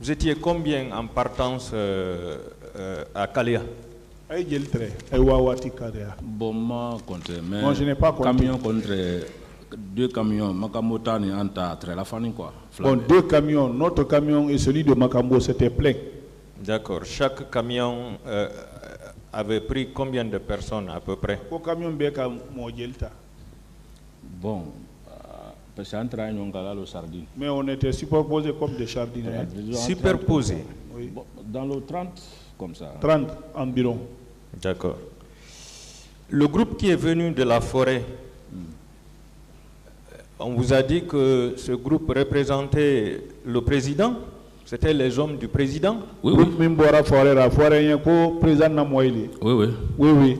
Vous étiez combien en partance à Kalea? Bon, moi, mais moi, je n'ai pas compté. Camion contre 2 camions, Makamota ni anta très la famille quoi. Bon, 2 camions, notre camion et celui de Makambo, c'était plein. D'accord. Chaque camion avait pris combien de personnes à peu près? Bon, parce que sardine. Mais on était superposés comme des sardines. Superposés? Oui. Bon, dans le 30, comme ça. 30 environ. D'accord. Le groupe qui est venu de la forêt, on vous a dit que ce groupe représentait le président? C'était les hommes du président? Oui, oui. Oui, oui.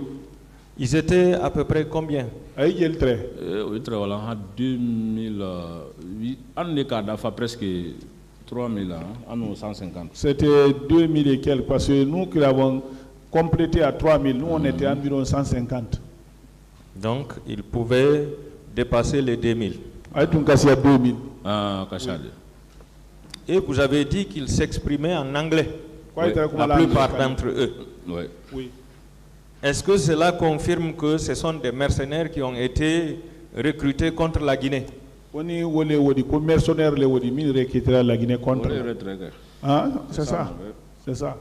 Ils étaient à peu près combien? Oui, très voilà. En 2008, on est presque 3000 ans, 150. C'était 2000 et quelques, parce que nous qui l'avons complété à 3000, nous on était environ 150. Donc, ils pouvaient dépasser les 2000. Ah, Kachade. Et vous avez dit qu'ils s'exprimaient en anglais, Oui. la plupart d'entre eux. Oui. Oui. Est-ce que cela confirme que ce sont des mercenaires qui ont été recrutés contre la Guinée? Mercenaires la Guinée contre. Ah, c'est ça. C'est ça.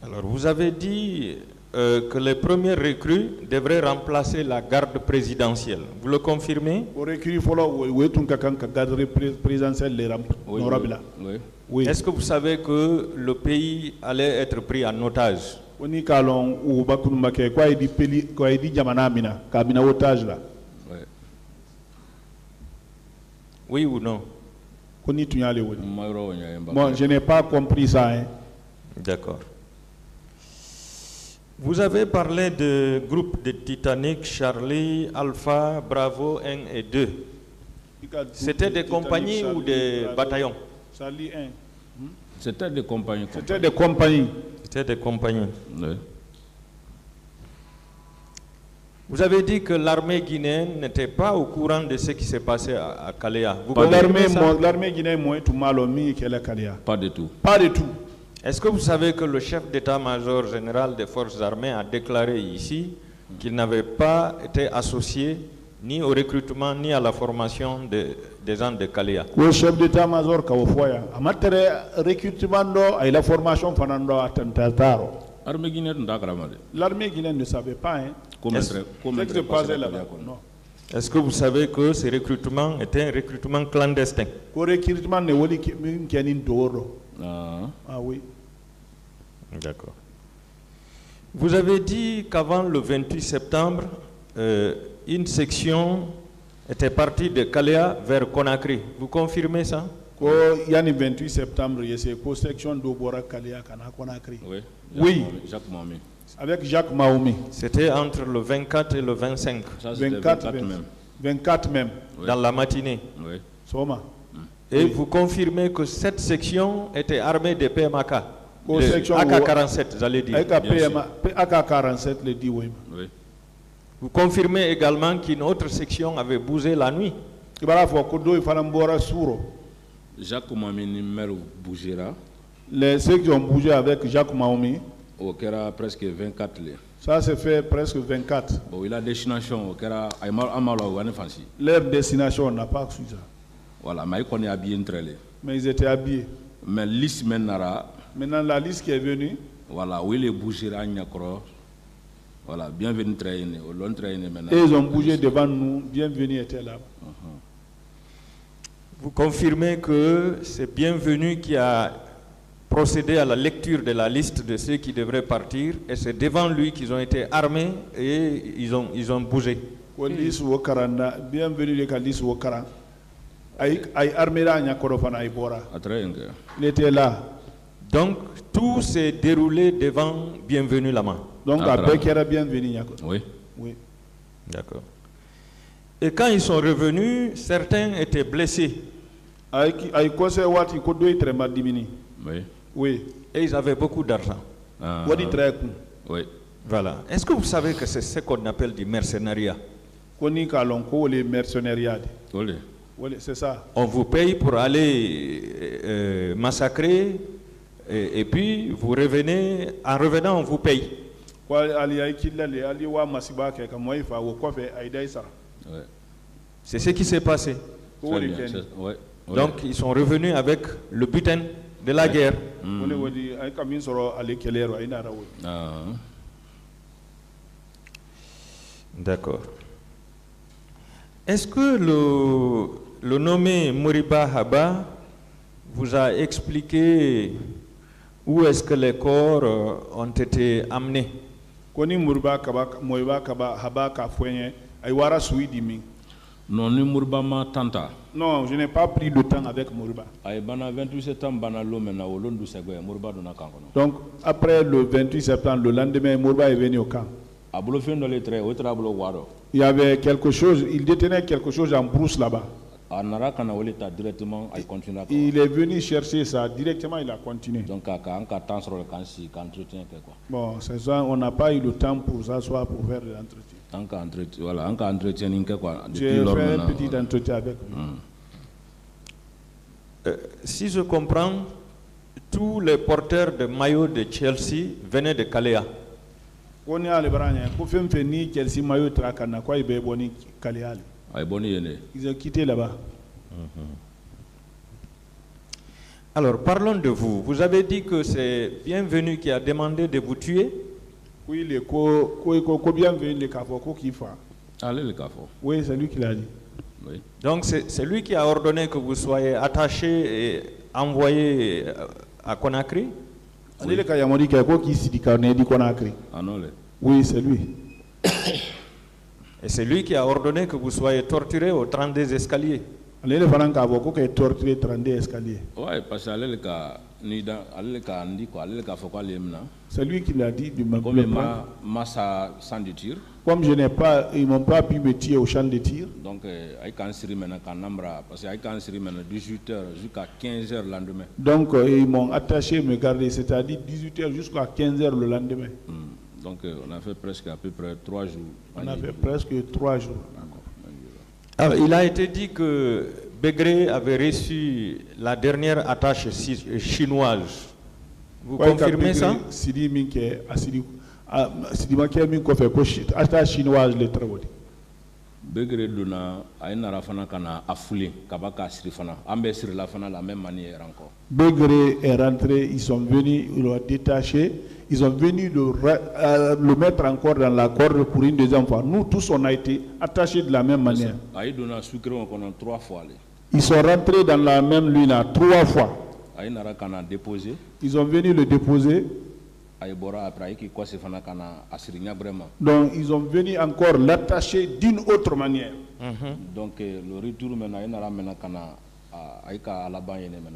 Alors, vous avez dit que les premiers recrues devraient remplacer la garde présidentielle. Vous le confirmez? Oui. Est-ce que vous savez que le pays allait être pris en otage? Oui ou non? Bon, je n'ai pas compris ça. Hein. D'accord. Vous avez parlé de groupes de Titanic, Charlie, Alpha, Bravo 1 et 2. C'était des compagnies ou des bataillons? Charlie 1. C'était des compagnies. C'était des compagnies. C'était des compagnies. Oui. Vous avez dit que l'armée guinéenne n'était pas au courant de ce qui s'est passé à Kalea. L'armée guinéenne est tout mal mis qu'elle a Kalea. Pas du tout. Pas du tout. Est-ce que vous savez que le chef d'état-major général des forces armées a déclaré ici qu'il n'avait pas été associé ni au recrutement ni à la formation des gens de Kalea? Le chef d'état-major Kawofoya, amateur recrutement et la formation fanando attentataro. L'armée guinéenne ne savait pas. Hein. Est-ce que vous savez que ce recrutement était un recrutement clandestin? Ah oui. D'accord. Vous avez dit qu'avant le 28 septembre, une section était partie de Kalea vers Conakry. Vous confirmez ça? Il y a le 28 septembre, il y a une section d'Obora Kalea à Conakry. Oui. Oui. Jacques Mahoumi. Avec Jacques Mahoumi. C'était entre le 24 et le 25. Ça, 24 même. 24 même. Oui. Dans la matinée. Oui. Soma. Et vous confirmez que cette section était armée de PMAK, section AK-47, j'allais dire. AK-47, le dit, oui. Oui. Vous confirmez également qu'une autre section avait bougé la nuit. Jacques Mahoumi numéro bougera. Ceux qui ont bougé avec Jacques Mahoumi. Au Kera presque 24 liens. Ça se fait presque 24. Bon, il a destination au Kera Amalo Wanefansi. Leur destination, on n'a pas su ça. Voilà, mais on est habillé entre les. Mais ils étaient habillés. Mais liste maintenant, la liste qui est venue. Voilà, où il est bougé à Nyakro. Voilà, bienvenue traîner, au long traîner maintenant. Et ils ont bougé devant nous, bienvenue était là. Vous confirmez que c'est Bienvenu qui a procédé à la lecture de la liste de ceux qui devraient partir et c'est devant lui qu'ils ont été armés et ils ont bougé. Bienvenue les Kalis Wokara. Aïe armé là, il était là. Donc tout s'est déroulé devant Bienvenu là-bas. Donc avec era Bienvenu. Oui. Oui. D'accord. Et quand ils sont revenus, certains étaient blessés. Oui. Oui. Et ils avaient beaucoup d'argent. Oui. Voilà. Est-ce que vous savez que c'est ce qu'on appelle du mercenariat? Les mercenariats. Oui. Oui, c'est ça. On vous paye pour aller massacrer et puis vous revenez, en revenant on vous paye. C'est ce qui s'est passé. Donc ils sont revenus avec le butin de la guerre. D'accord. Est-ce que le nommé Moriba Haba vous a expliqué où est-ce que les corps ont été amenés? Non, ni Moriba ma tanta. Non, je n'ai pas pris de temps avec Moriba. Donc, après le 28 septembre, le lendemain, Moriba est venu au camp. Il y avait quelque chose, il détenait quelque chose en brousse là-bas. Il est venu chercher ça, directement il a continué. Bon, c'est ça, on n'a pas eu le temps pour s'asseoir pour faire de l'entretien. J'ai fait un petit entretien avec lui. Si je comprends, tous les porteurs de maillots de Chelsea venaient de Kalea. Ils ont quitté là-bas. Alors parlons de vous. Vous avez dit que c'est Bienvenu qui a demandé de vous tuer. Oui, oui, c'est lui qui l'a dit. Oui. Donc c'est lui qui a ordonné que vous soyez attaché et envoyé à Conakry. Oui, oui, c'est lui. Et c'est lui qui a ordonné que vous soyez torturé au 32 escaliers. Oui, parce que c'est lui qui l'a dit. Comme je n'ai pas, ils n'ont pas pu me tirer au champ de tir. Donc, parce que 18 h jusqu'à 15 h le lendemain. Donc, ils m'ont attaché, me garder, c'est-à-dire 18 h jusqu'à 15 h le lendemain. Donc, on a fait presque à peu près 3 jours. On a fait presque 3 jours. Alors, il a été dit que Begré avait reçu la dernière attache chinoise. Vous confirmez ça? Begré donna a une rafana kana affoulé kabaka sirifana ambe sur la fana la même manière encore. Begré est rentré, ils sont venus, ils l'ont détaché, ils ont venu le mettre encore dans la corde pour une deuxième fois. Nous tous on a été attachés de la même manière. Ils sont rentrés dans la même lune 3 fois. Ils ont venu le déposer. Donc ils ont venu encore l'attacher d'une autre manière. Donc le retour maintenant.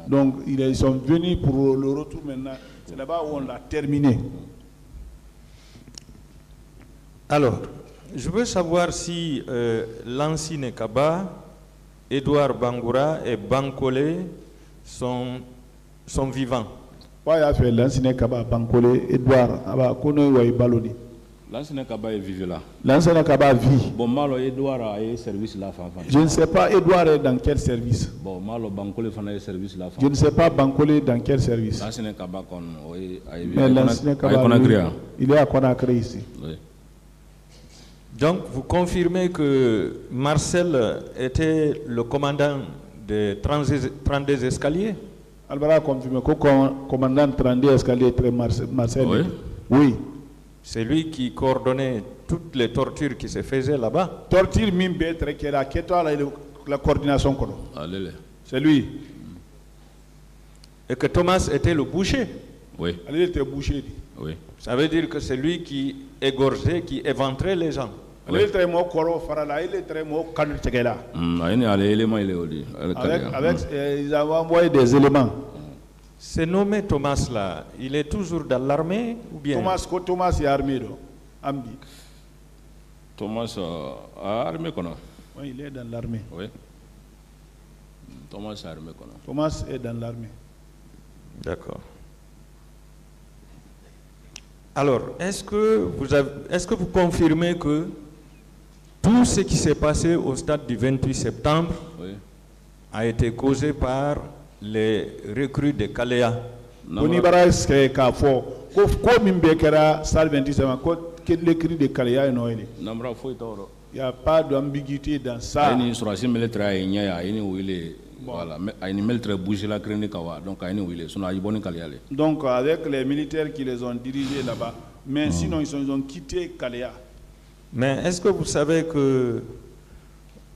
Donc ils sont venus pour le retour maintenant. C'est là-bas où on l'a terminé. Alors, je veux savoir si Lansine Kaba, Edouard Bangoura et Bankole sont vivants. Lansine Kaba, Bankole, Edouard, Baloni. Lansine Kaba est vivant là. Lansine Kaba vit. Bon, malo Edouard a un service là. Je ne sais pas Edouard est dans quel service. Bon, malo Bankole fait un service là. Je ne sais pas Bankole dans quel service. Lansine Kaba il est à Conakry ici. Oui. Donc, vous confirmez que Marcel était le commandant des 32 escaliers? Albara confirme que le commandant 32 escaliers était Marcel. Oui. Oui. C'est lui qui coordonnait toutes les tortures qui se faisaient là-bas. Torture mimbetre qui est la coordination. C'est lui. Et que Thomas était le boucher. Oui. Il était boucher. Oui. Ça veut dire que c'est lui qui égorgeait, qui éventrait les gens. Ils avaient envoyé des éléments. Ce nommé Thomas là, il est toujours dans l'armée ou bien? Thomas est armé. Thomas armé quoi? Oui, il est dans l'armée. Oui. Thomas est armé quoi? Thomas est dans l'armée. D'accord. Alors, est-ce que vous confirmez que tout ce qui s'est passé au stade du 28 septembre, oui, a été causé par les recrues de Kalea. Onibara est qu'à fort. Ko mimbe kera stade 27 ko les cris de Kalea no ele. Namra foi toro. Il n'y a pas d'ambiguïté dans ça. Ini surasi militaire nya ini wile voilà ini militaire bouger la crane kawa donc ini wile sona iboni Kalea. Donc avec les militaires qui les ont dirigés là-bas, mais sinon ils ont quitté Kalea. Mais est-ce que vous savez que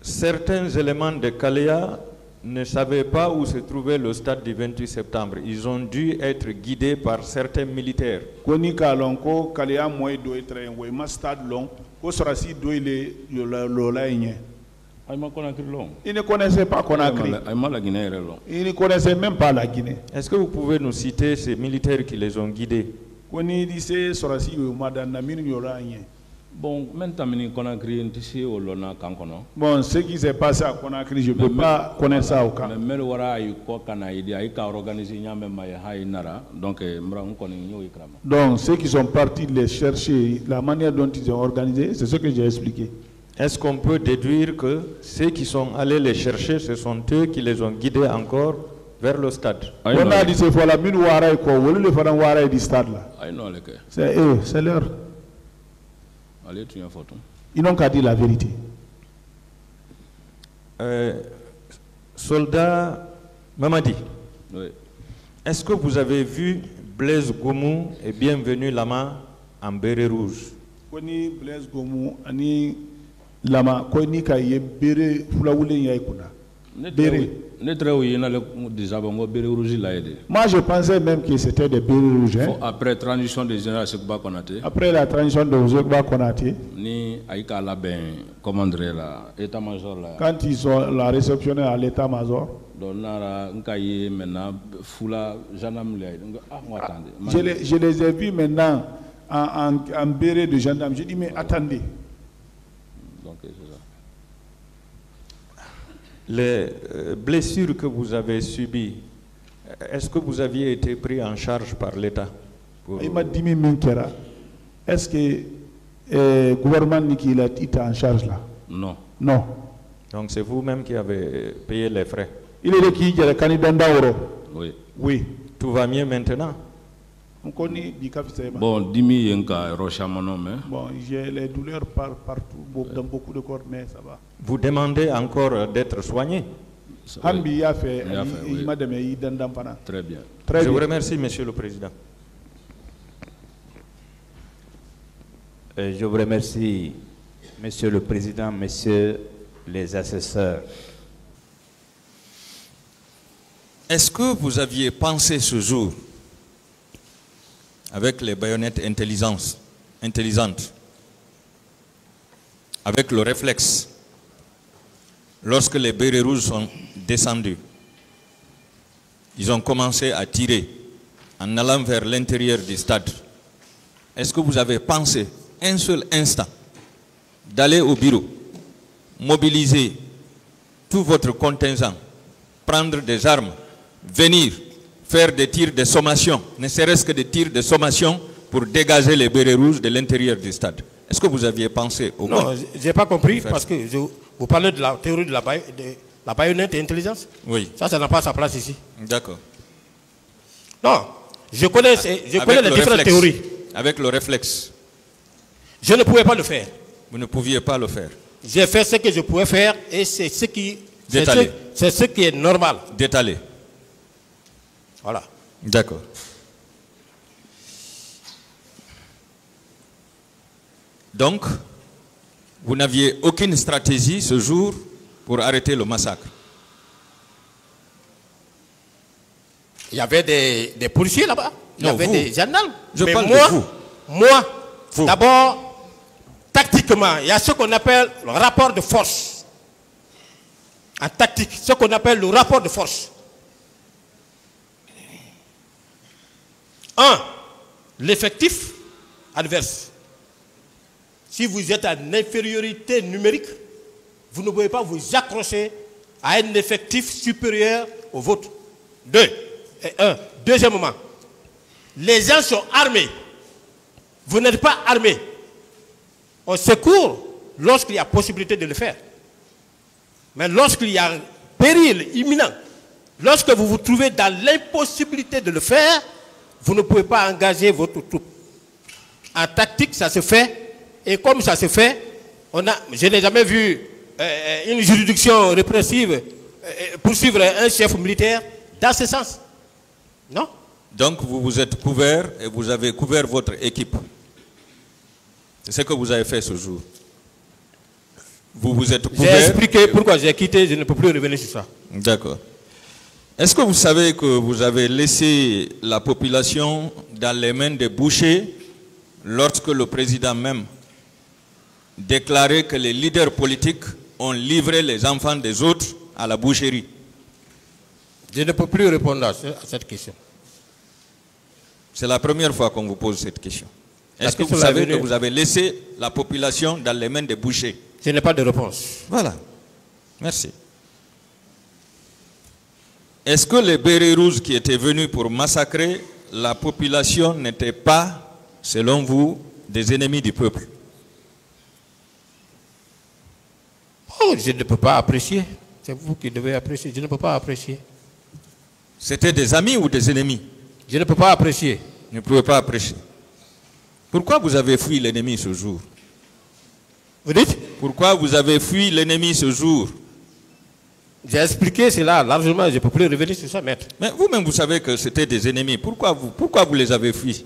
certains éléments de Kalea ne savaient pas où se trouvait le stade du 28 septembre? Ils ont dû être guidés par certains militaires. Koni kalonko Kalea moy do être un ma stade long, ko sorasi do ile lola yen. Ils ne connaissaient pas Conakry. Ils ne connaissaient même pas la Guinée. Est-ce que vous pouvez nous citer ces militaires qui les ont guidés? Koni disait sorasi o madana min yola yen. Bon, maintenant, Conakry, bon, ce qui s'est passé à Conakry, je ne peux pas connaître ça au cas. Donc, ceux qui sont partis les chercher, la manière dont ils ont organisé, c'est ce que j'ai expliqué. Est-ce qu'on peut déduire que ceux qui sont allés les chercher, ce sont eux qui les ont guidés encore vers le stade? On a dit c'est pour la mine Ouara et quoi, on le faire Ouara du stade là. C'est eux, c'est leur. Ils n'ont qu'à dire la vérité. Soldat Mamadi, oui. Est-ce que vous avez vu Blaise Goumou et Bienvenue Lama en béret rouge? Koni Blaise Goumou ani Lama koni ka ye béret fulaoule yaikuna. Béret. Moi, je pensais même que c'était des bérets rouges. Hein? Après la transition de général Sekouba Konaté. Après la transition de Sekouba Konaté. Ni Aïka Laben commandera la état-major là. Quand ils ont la réceptionné à l'état-major. Donc maintenant foula gendarme je les ai vus maintenant en béret de gendarme. J'ai dit mais attendez. Donc c'est ça. Les blessures que vous avez subies, est-ce que vous aviez été pris en charge par l'État? Il m'a dit, est-ce que le gouvernement qui l'a été en charge là? Non. Non. Donc c'est vous-même qui avez payé les frais? Il est qui est le candidat d'Auro? Oui. Oui. Tout va mieux maintenant? Bon, Dimi Yenka Rochamono, mais. Bon, j'ai les douleurs partout, dans beaucoup de corps, mais ça va. Vous demandez encore d'être soigné? Très bien. Je vous remercie, Monsieur le Président. Je vous remercie, Monsieur le Président, Messieurs les assesseurs. Est-ce que vous aviez pensé ce jour, avec les baïonnettes intelligentes, avec le réflexe, lorsque les bérets rouges sont descendus, ils ont commencé à tirer en allant vers l'intérieur du stade. Est-ce que vous avez pensé un seul instant d'aller au bureau, mobiliser tout votre contingent, prendre des armes, venir faire des tirs de sommation, ne serait-ce que des tirs de sommation pour dégager les bérets rouges de l'intérieur du stade? Est-ce que vous aviez pensé au moins? Non, je n'ai pas compris parce que vous parlez de la théorie de la baïonnette et intelligence. Oui. Ça n'a pas sa place ici. D'accord. Non, je connais les différentes théories. Avec le réflexe. Je ne pouvais pas le faire. Vous ne pouviez pas le faire. J'ai fait ce que je pouvais faire et c'est ce qui est normal. D'étaler. Voilà. D'accord. Donc, vous n'aviez aucune stratégie ce jour pour arrêter le massacre? Il y avait des policiers là-bas. Il y avait des gendarmes. Je parle moi, de vous. Moi, d'abord, tactiquement, il y a ce qu'on appelle le rapport de force. En tactique, ce qu'on appelle le rapport de force. 1. L'effectif adverse. Si vous êtes en infériorité numérique, vous ne pouvez pas vous accrocher à un effectif supérieur au vôtre. 2. Deuxièmement, les gens sont armés. Vous n'êtes pas armés. On secourt lorsqu'il y a possibilité de le faire. Mais lorsqu'il y a péril imminent, lorsque vous vous trouvez dans l'impossibilité de le faire, vous ne pouvez pas engager votre troupe. En tactique, ça se fait. Et comme ça se fait, je n'ai jamais vu une juridiction répressive poursuivre un chef militaire dans ce sens. Non? Donc vous vous êtes couvert et vous avez couvert votre équipe. C'est ce que vous avez fait ce jour. Vous vous êtes couvert. J'ai expliqué pourquoi j'ai quitté, je ne peux plus revenir sur ça. D'accord. Est-ce que vous savez que vous avez laissé la population dans les mains des bouchers lorsque le président même déclarait que les leaders politiques ont livré les enfants des autres à la boucherie? Je ne peux plus répondre à cette question. C'est la première fois qu'on vous pose cette question. Est-ce que vous savez que vous avez laissé la population dans les mains des bouchers? Je n'ai pas de réponse. Voilà. Merci. Est-ce que les bérets rouges qui étaient venus pour massacrer la population n'étaient pas, selon vous, des ennemis du peuple? Oh, je ne peux pas apprécier. C'est vous qui devez apprécier. Je ne peux pas apprécier. C'était des amis ou des ennemis? Je ne peux pas apprécier. Vous ne pouvez pas apprécier. Pourquoi vous avez fui l'ennemi ce jour? Vous dites? Pourquoi vous avez fui l'ennemi ce jour? J'ai expliqué cela largement, je ne peux plus revenir sur ça, maître. Mais vous-même, vous savez que c'était des ennemis. Pourquoi vous les avez fuis?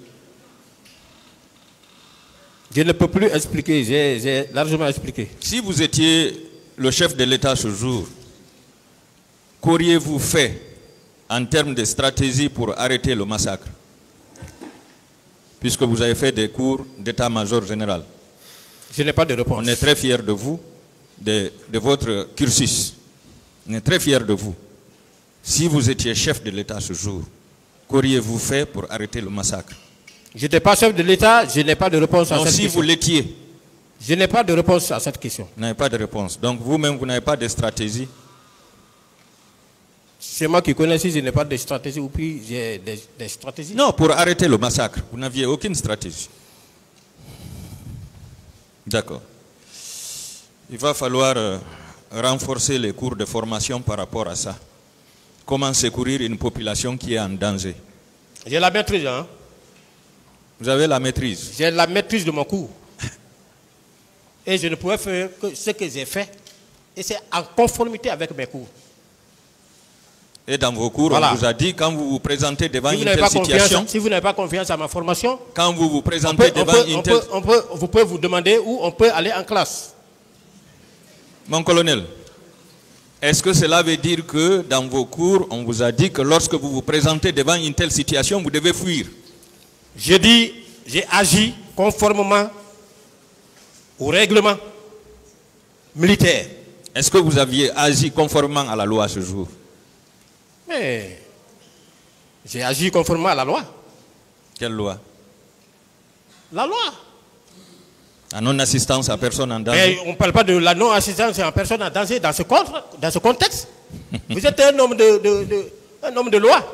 Je ne peux plus expliquer, j'ai largement expliqué. Si vous étiez le chef de l'État ce jour, qu'auriez-vous fait en termes de stratégie pour arrêter le massacre? Puisque vous avez fait des cours d'état-major général. Je n'ai pas de réponse. On est très fiers de vous, de votre cursus. On est très fiers de vous. Si vous étiez chef de l'État ce jour, qu'auriez-vous fait pour arrêter le massacre? Je n'étais pas chef de l'État, je n'ai pas de réponse à cette question. Si vous l'étiez? Je n'ai pas de réponse à cette question. Vous n'avez pas de réponse. Donc vous-même, vous n'avez pas de stratégie? C'est moi qui connais si je n'ai pas de stratégie ou puis j'ai des stratégies. Non, pour arrêter le massacre, vous n'aviez aucune stratégie. D'accord. Il va falloir renforcer les cours de formation par rapport à ça. Comment secourir une population qui est en danger? J'ai la maîtrise, hein? Vous avez la maîtrise? J'ai la maîtrise de mon cours. Et je ne pouvais faire que ce que j'ai fait. Et c'est en conformité avec mes cours. Et dans vos cours, voilà. On vous a dit, quand vous vous présentez devant une telle situation... Si vous n'avez pas confiance à ma formation... Quand vous vous présentez devant une telle... Vous pouvez vous demander où on peut aller en classe. Mon colonel, est-ce que cela veut dire que dans vos cours, on vous a dit que lorsque vous vous présentez devant une telle situation, vous devez fuir? J'ai dit, j'ai agi conformément au règlement militaire. Est-ce que vous aviez agi conformément à la loi ce jour? Mais j'ai agi conformément à la loi. Quelle loi? La loi. La non-assistance à personne en danger. Mais on ne parle pas de la non-assistance à personne en danger dans ce contexte. Vous êtes un homme de loi.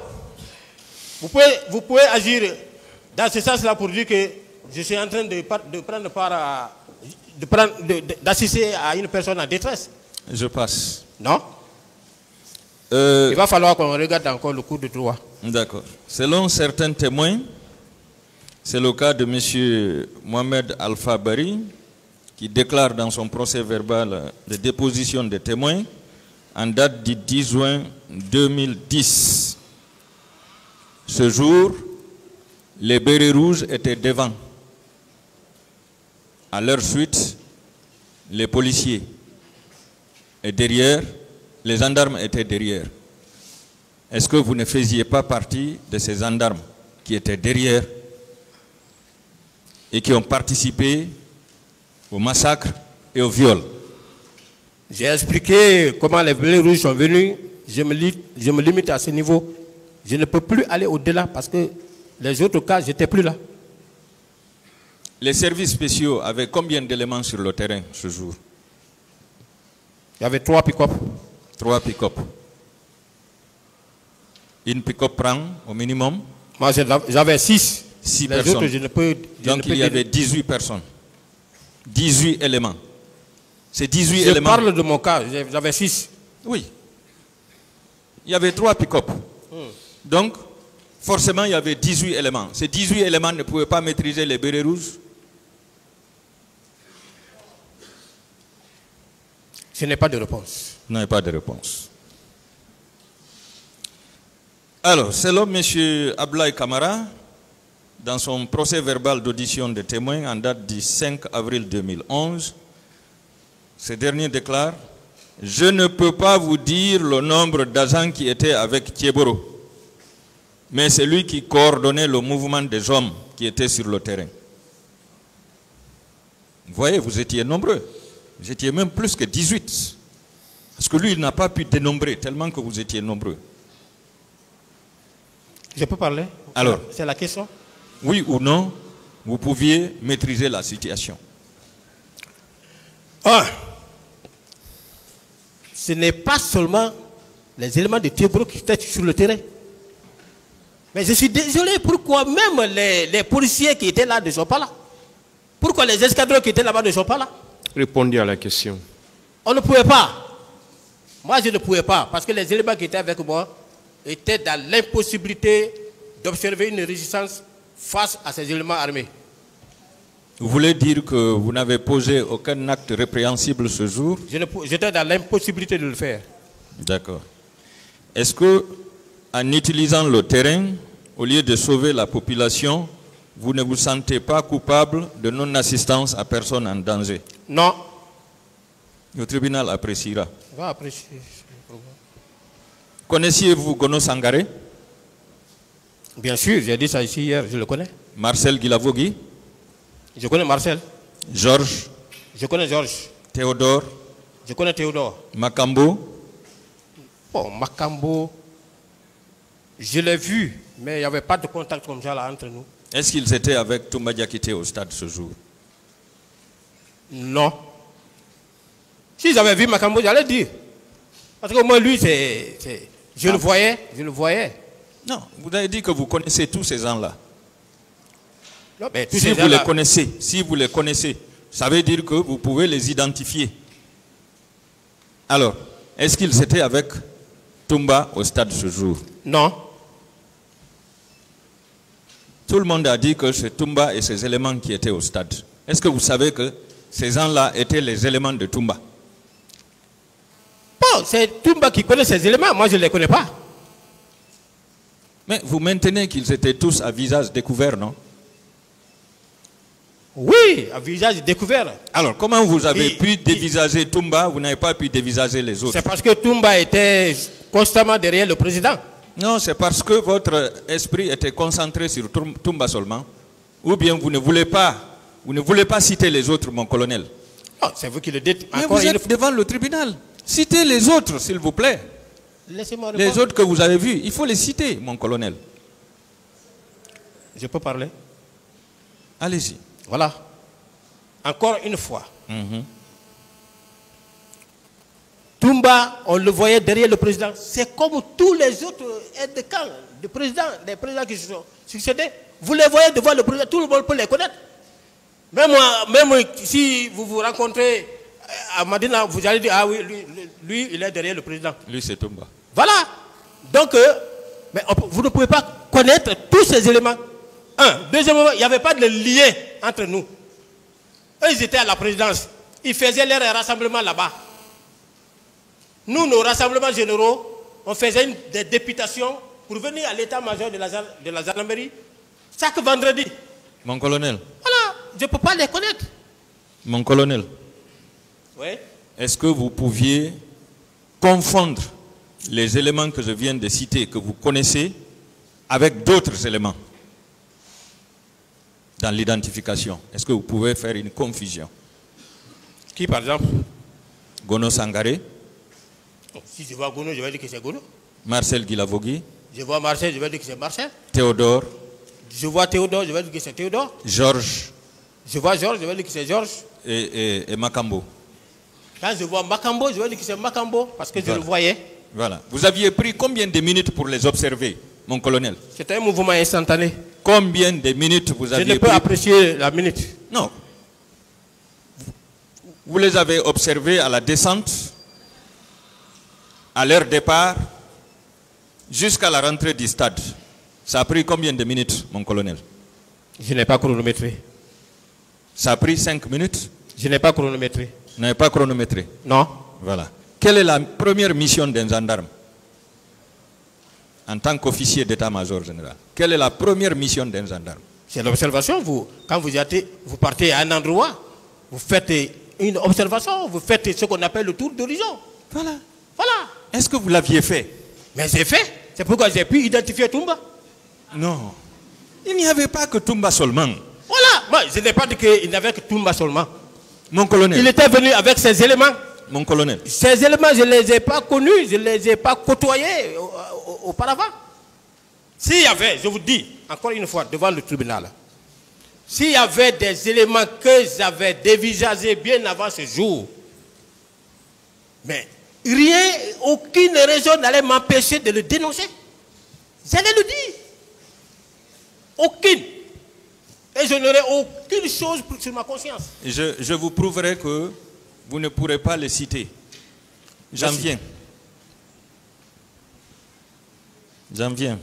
Vous pouvez agir dans ce sens-là pour dire que je suis en train de prendre part à... d'assister à une personne en détresse. Je passe. Non. Il va falloir qu'on regarde encore le cours de droit. D'accord. Selon certains témoins, c'est le cas de M. Mohamed Alpha Bari, qui déclare dans son procès verbal de déposition des témoins en date du 10 juin 2010. Ce jour, les bérets rouges étaient devant. À leur suite, les policiers. Et derrière, les gendarmes étaient derrière. Est-ce que vous ne faisiez pas partie de ces gendarmes qui étaient derrière et qui ont participé au massacre et au viol? J'ai expliqué comment les bérets rouges sont venus. Je me limite à ce niveau. Je ne peux plus aller au-delà parce que les autres cas, je n'étais plus là. Les services spéciaux avaient combien d'éléments sur le terrain ce jour? Il y avait 3 pick-up. 3 pick-up. Une pick-up prend au minimum? Moi, j'avais 6. 6 les personnes. Autres, je ne peux, donc il y avait 18 personnes. 18 éléments. C'est 18 éléments. Je parle de mon cas, j'avais 6. Oui. il y avait 3 pick-up. Donc, forcément, il y avait 18 éléments. Ces 18 éléments ne pouvaient pas maîtriser les bérets rouges. Je n'ai pas de réponse. Vous n'avez pas de réponse. Alors, selon M. Ablaye Kamara, dans son procès verbal d'audition de témoins en date du 5 avril 2011, ce dernier déclare « Je ne peux pas vous dire le nombre d'agents qui étaient avec Thieboro, mais c'est lui qui coordonnait le mouvement des hommes qui étaient sur le terrain. » Vous voyez, vous étiez nombreux. Vous étiez même plus que 18. Parce que lui, il n'a pas pu dénombrer tellement que vous étiez nombreux. Je peux parler? Alors, c'est la question? Oui ou non, vous pouviez maîtriser la situation. Ce n'est pas seulement les éléments de Thieboro qui étaient sur le terrain. Mais je suis désolé, pourquoi même les policiers qui étaient là ne sont pas là? Pourquoi les escadrons qui étaient là-bas ne sont pas là? Répondez à la question. On ne pouvait pas. Moi, je ne pouvais pas, parce que les éléments qui étaient avec moi étaient dans l'impossibilité d'observer une résistance face à ces éléments armés. Vous voulez dire que vous n'avez posé aucun acte répréhensible ce jour? J'étais dans l'impossibilité de le faire. D'accord. Est-ce que, en utilisant le terrain, au lieu de sauver la population, vous ne vous sentez pas coupable de non-assistance à personne en danger? Non. Le tribunal appréciera. Va apprécier. Connaissiez-vous Gono Sangaré? Bien sûr, j'ai dit ça ici hier, je le connais. Marcel Guilavogui? Je connais Marcel. Georges? Je connais Georges. Théodore? Je connais Théodore. Makambo? Bon, Makambo, je l'ai vu, mais il n'y avait pas de contact comme ça là entre nous. Est-ce qu'ils étaient avec Toumba Diakité au stade ce jour? Non. Si j'avais vu Makambo, j'allais dire. Parce que moi, lui, je le voyais. Non, vous avez dit que vous connaissez tous ces gens-là. Si vous les connaissez, ça veut dire que vous pouvez les identifier. Alors, est-ce qu'ils étaient avec Toumba au stade ce jour? Non. Tout le monde a dit que c'est Toumba et ses éléments qui étaient au stade. Est-ce que vous savez que ces gens-là étaient les éléments de Toumba? Bon, c'est Toumba qui connaît ces éléments, moi je ne les connais pas. Mais vous maintenez qu'ils étaient tous à visage découvert, non? Oui, à visage découvert. Alors, comment vous avez pu dévisager Toumba, vous n'avez pas pu dévisager les autres? C'est parce que Toumba était constamment derrière le président. Non, c'est parce que votre esprit était concentré sur Toumba seulement. Ou bien vous ne voulez pas citer les autres, mon colonel. Non, c'est vous qui le dites. Mais vous êtes devant le tribunal. Citez les autres, s'il vous plaît. Laissez-moi répondre. Les autres que vous avez vus, il faut les citer, mon colonel. Je peux parler? Allez-y. Voilà. Encore une fois. Toumba, on le voyait derrière le président. C'est comme tous les autres aides de camp, des présidents qui se sont succédés. Vous les voyez devant le président, tout le monde peut les connaître. Même si vous vous rencontrez à Madina, vous allez dire, ah oui, lui il est derrière le président. Lui, c'est Toumba. Voilà. Donc, mais vous ne pouvez pas connaître tous ces éléments. Deuxièmement, il n'y avait pas de lien entre nous. Eux, ils étaient à la présidence. Ils faisaient leurs rassemblements là-bas. Nous, nos rassemblements généraux, on faisait des députations pour venir à l'état-major de la gendarmerie chaque vendredi. Mon colonel. Voilà, je ne peux pas les connaître. Mon colonel. Oui. Est-ce que vous pouviez confondre les éléments que je viens de citer, que vous connaissez, avec d'autres éléments dans l'identification? Est-ce que vous pouvez faire une confusion? Qui, par exemple? Gono Sangaré. Si je vois Gono, je vais dire que c'est Gono. Marcel Guilavogui. Je vois Marcel, je vais dire que c'est Marcel. Théodore. Je vois Théodore, je vais dire que c'est Théodore. Georges. Je vois Georges, je vais dire que c'est Georges. Et Makambo. Quand je vois Makambo, je vais dire que c'est Makambo, parce que je le voyais. Voilà. Vous aviez pris combien de minutes pour les observer, mon colonel? C'était un mouvement instantané. Combien de minutes vous aviez pris? Je ne peux apprécier la minute. Non. Vous les avez observés à la descente, à leur départ, jusqu'à la rentrée du stade, ça a pris combien de minutes, mon colonel? Je n'ai pas chronométré. Ça a pris 5 minutes? Je n'ai pas chronométré. Vous n'avez pas chronométré? Non. Voilà. Quelle est la première mission d'un gendarme en tant qu'officier d'état-major général? Quelle est la première mission d'un gendarme? C'est l'observation. Quand vous partez à un endroit, vous faites une observation, vous faites ce qu'on appelle le tour d'horizon. Voilà. Voilà. Est-ce que vous l'aviez fait? Mais j'ai fait. C'est pourquoi j'ai pu identifier Toumba. Non. Il n'y avait pas que Toumba seulement. Voilà. Moi, je n'ai pas dit qu'il n'y avait que Toumba seulement. Mon colonel. Il était venu avec ses éléments. Mon colonel. Ces éléments, je ne les ai pas connus, je ne les ai pas côtoyés auparavant. S'il y avait, je vous dis, encore une fois, devant le tribunal, s'il y avait des éléments que j'avais dévisagés bien avant ce jour, mais rien, aucune raison n'allait m'empêcher de le dénoncer. J'allais le dire. Aucune. Et je n'aurais aucune chose sur ma conscience. Je vous prouverai que vous ne pourrez pas les citer. J'en viens. J'en viens.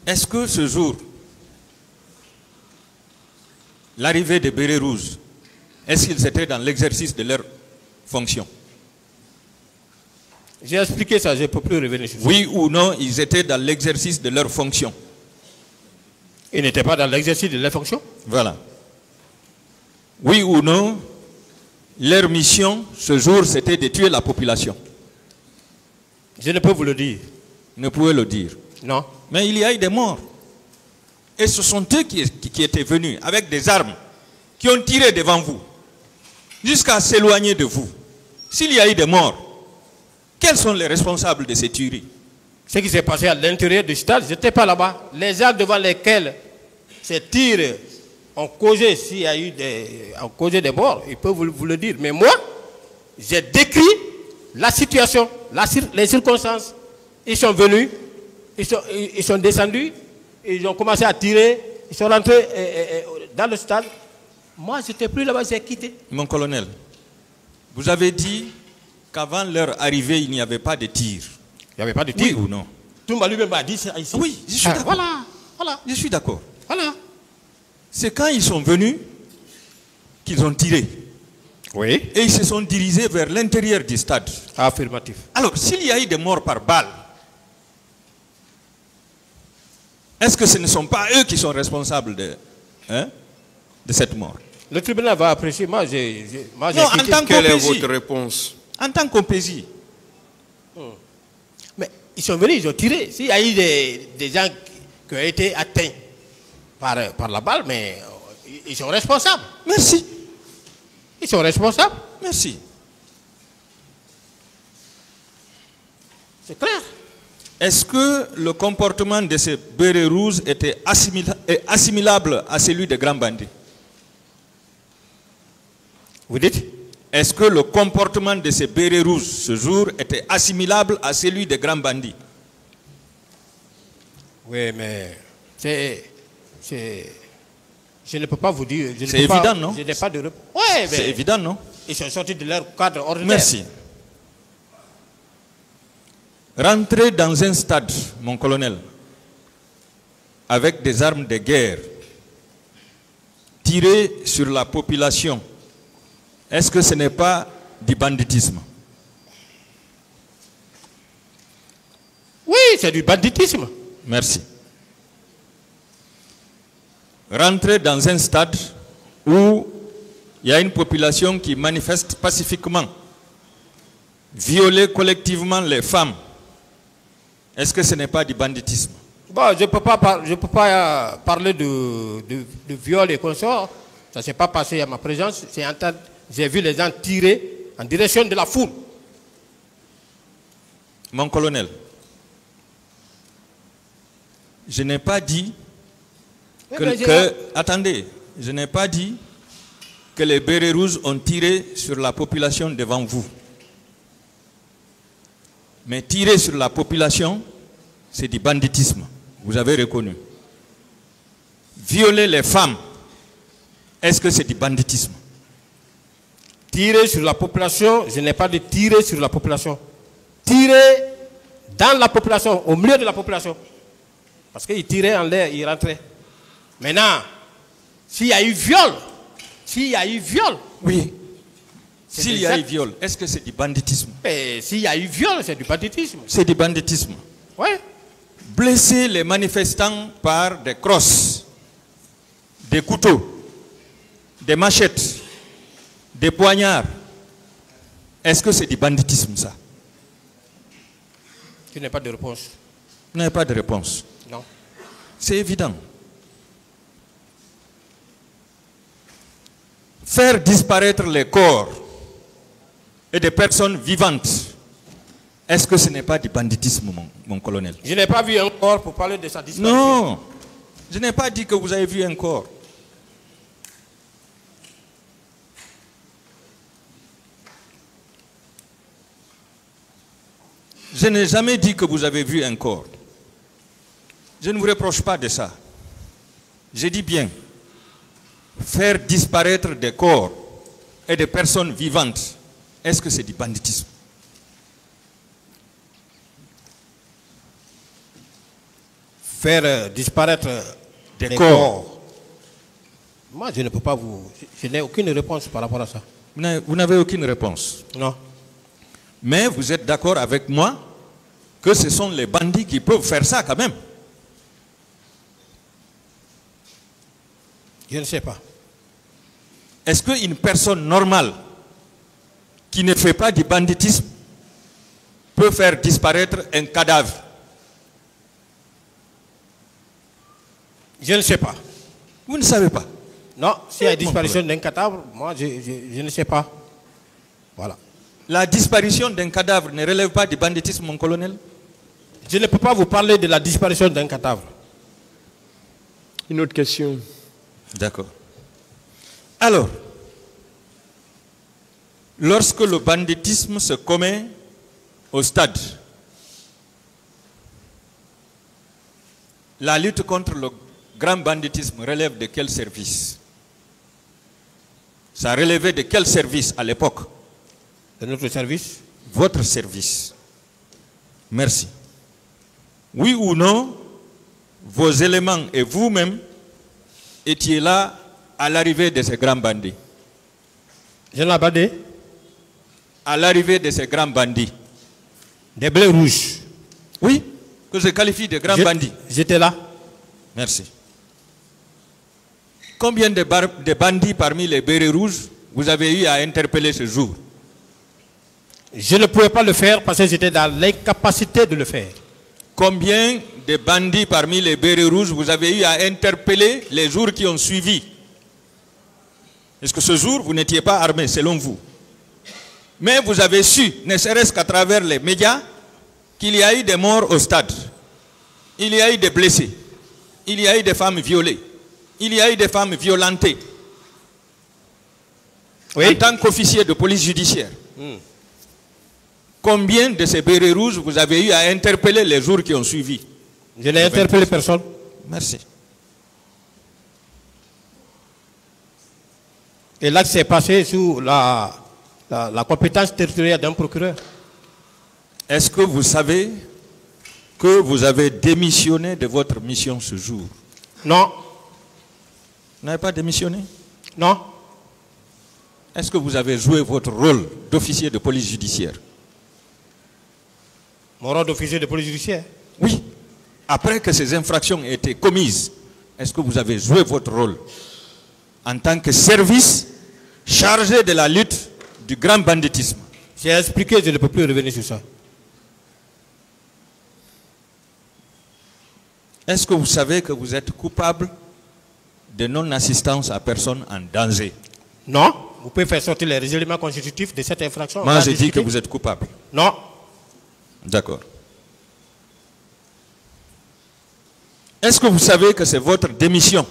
Est-ce que ce jour, l'arrivée des bérets rouges, est-ce qu'ils étaient dans l'exercice de leur fonction? J'ai expliqué ça, je ne peux plus revenir sur ça. Oui ou non, ils étaient dans l'exercice de leur fonction? Ils n'étaient pas dans l'exercice de leur fonction? Voilà. Oui ou non, leur mission, ce jour, c'était de tuer la population? Je ne peux vous le dire. Vous ne pouvez le dire. Non. Mais il y a eu des morts. Et ce sont eux qui étaient venus avec des armes, qui ont tiré devant vous, jusqu'à s'éloigner de vous. S'il y a eu des morts, quels sont les responsables de ces tueries? Ce qui s'est passé à l'intérieur du stade, je n'étais pas là-bas. Les gens devant lesquels ces tirs ont causé, s'il y a eu des morts, ils peuvent vous le dire. Mais moi, j'ai décrit la situation, les circonstances. Ils sont venus, ils sont descendus, ils ont commencé à tirer, ils sont rentrés dans le stade. Moi, je n'étais plus là-bas, j'ai quitté. Mon colonel, vous avez dit qu'avant leur arrivée, il n'y avait pas de tir. Il n'y avait pas de tir. Oui ou non? Toumba lui-même a dit ça ici. Oui, je suis d'accord. Voilà, voilà. Je suis d'accord. Voilà. C'est quand ils sont venus qu'ils ont tiré. Oui. Et ils se sont dirigés vers l'intérieur du stade. Affirmatif. Alors, s'il y a eu des morts par balle, est-ce que ce ne sont pas eux qui sont responsables de cette mort? Le tribunal va apprécier. Moi, j'ai quitté. Quelle est votre réponse? En tant qu'OPJ. Mais ils sont venus, ils ont tiré. S'il y a eu des gens qui ont été atteints par la balle, mais ils sont responsables. Merci. Ils sont responsables. Merci. C'est clair. Est-ce que le comportement de ces bérets rouges était assimilable à celui des grands bandits? Vous dites? Est-ce que le comportement de ces bérets rouges ce jour était assimilable à celui des grands bandits? Oui, mais je ne peux pas vous dire. C'est évident, non? Je n'ai pas de réponse. Oui, c'est évident, non? Ils sont sortis de leur cadre ordinaire. Merci. Rentrer dans un stade, mon colonel, avec des armes de guerre, tirer sur la population, est-ce que ce n'est pas du banditisme? Oui, c'est du banditisme. Merci. Rentrer dans un stade où il y a une population qui manifeste pacifiquement, violer collectivement les femmes, est-ce que ce n'est pas du banditisme? Bon, je ne peux pas parler de viol et consorts. Ça ne s'est pas passé à ma présence. J'ai vu les gens tirer en direction de la foule. Mon colonel, je n'ai pas dit attendez, je n'ai pas dit que les bérets rouges ont tiré sur la population devant vous. Mais tirer sur la population, c'est du banditisme. Vous avez reconnu. Violer les femmes, est-ce que c'est du banditisme? Tirer sur la population, je n'ai pas de tirer sur la population. Tirer dans la population, au milieu de la population. Parce qu'il tirait en l'air, il rentrait. Maintenant, s'il y a eu viol, oui. S'il y a eu viol, est-ce que c'est du banditisme? S'il y a eu viol, c'est du banditisme. C'est du banditisme. Oui. Blesser les manifestants par des crosses, des couteaux, des machettes, des poignards, est-ce que c'est du banditisme, ça? Tu n'as pas de réponse. Vous n'avez pas de réponse. Non. C'est évident. Faire disparaître les corps et des personnes vivantes, est-ce que ce n'est pas du banditisme, mon colonel? Je n'ai pas vu un corps pour parler de sa disparition. Non, je n'ai pas dit que vous avez vu un corps. Je n'ai jamais dit que vous avez vu un corps. Je ne vous reproche pas de ça. J'ai dit bien, faire disparaître des corps et des personnes vivantes, est-ce que c'est du banditisme? Faire disparaître des corps. Moi, je ne peux pas vous... Je n'ai aucune réponse par rapport à ça. Vous n'avez aucune réponse? Non. Mais vous êtes d'accord avec moi que ce sont les bandits qui peuvent faire ça quand même? Je ne sais pas. Est-ce qu'une personne normale qui ne fait pas du banditisme peut faire disparaître un cadavre? Je ne sais pas. Vous ne savez pas? Non, s'il y a disparition d'un cadavre, moi je ne sais pas. Voilà. La disparition d'un cadavre ne relève pas du banditisme, mon colonel? Je ne peux pas vous parler de la disparition d'un cadavre. Une autre question. D'accord. Alors, lorsque le banditisme se commet au stade, la lutte contre le grand banditisme relève de quel service? Ça relevait de quel service à l'époque? De notre service? Votre service. Merci. Oui ou non, vos éléments et vous-même étiez là à l'arrivée de ces grands bandits? Je l'ai bandé. À l'arrivée de ces grands bandits. Des blés rouges. Oui, que je qualifie de grands bandits. J'étais là. Merci. Combien de bandits parmi les bérets rouges vous avez eu à interpeller ce jour? Je ne pouvais pas le faire parce que j'étais dans l'incapacité de le faire. Combien de bandits parmi les bérets rouges vous avez eu à interpeller les jours qui ont suivi? Est-ce que ce jour, vous n'étiez pas armé, selon vous? Mais vous avez su, ne serait-ce qu'à travers les médias, qu'il y a eu des morts au stade. Il y a eu des blessés. Il y a eu des femmes violées. Il y a eu des femmes violentées. Oui. En tant qu'officier de police judiciaire. Combien de ces bérets rouges vous avez eu à interpeller les jours qui ont suivi? Je n'ai interpellé personne. Merci. Et là, c'est passé sous la compétence territoriale d'un procureur. Est-ce que vous savez que vous avez démissionné de votre mission ce jour? Non. Vous n'avez pas démissionné? Non. Est-ce que vous avez joué votre rôle d'officier de police judiciaire? Mon rôle d'officier de police judiciaire? Oui. Après que ces infractions aient été commises, est-ce que vous avez joué votre rôle en tant que service chargé de la lutte du grand banditisme? J'ai expliqué, je ne peux plus revenir sur ça. Est-ce que vous savez que vous êtes coupable de non-assistance à personne en danger? Non. Vous pouvez faire sortir les éléments constitutifs de cette infraction. Moi, je dis que vous êtes coupable. Non. D'accord. Est-ce que vous savez que c'est votre démission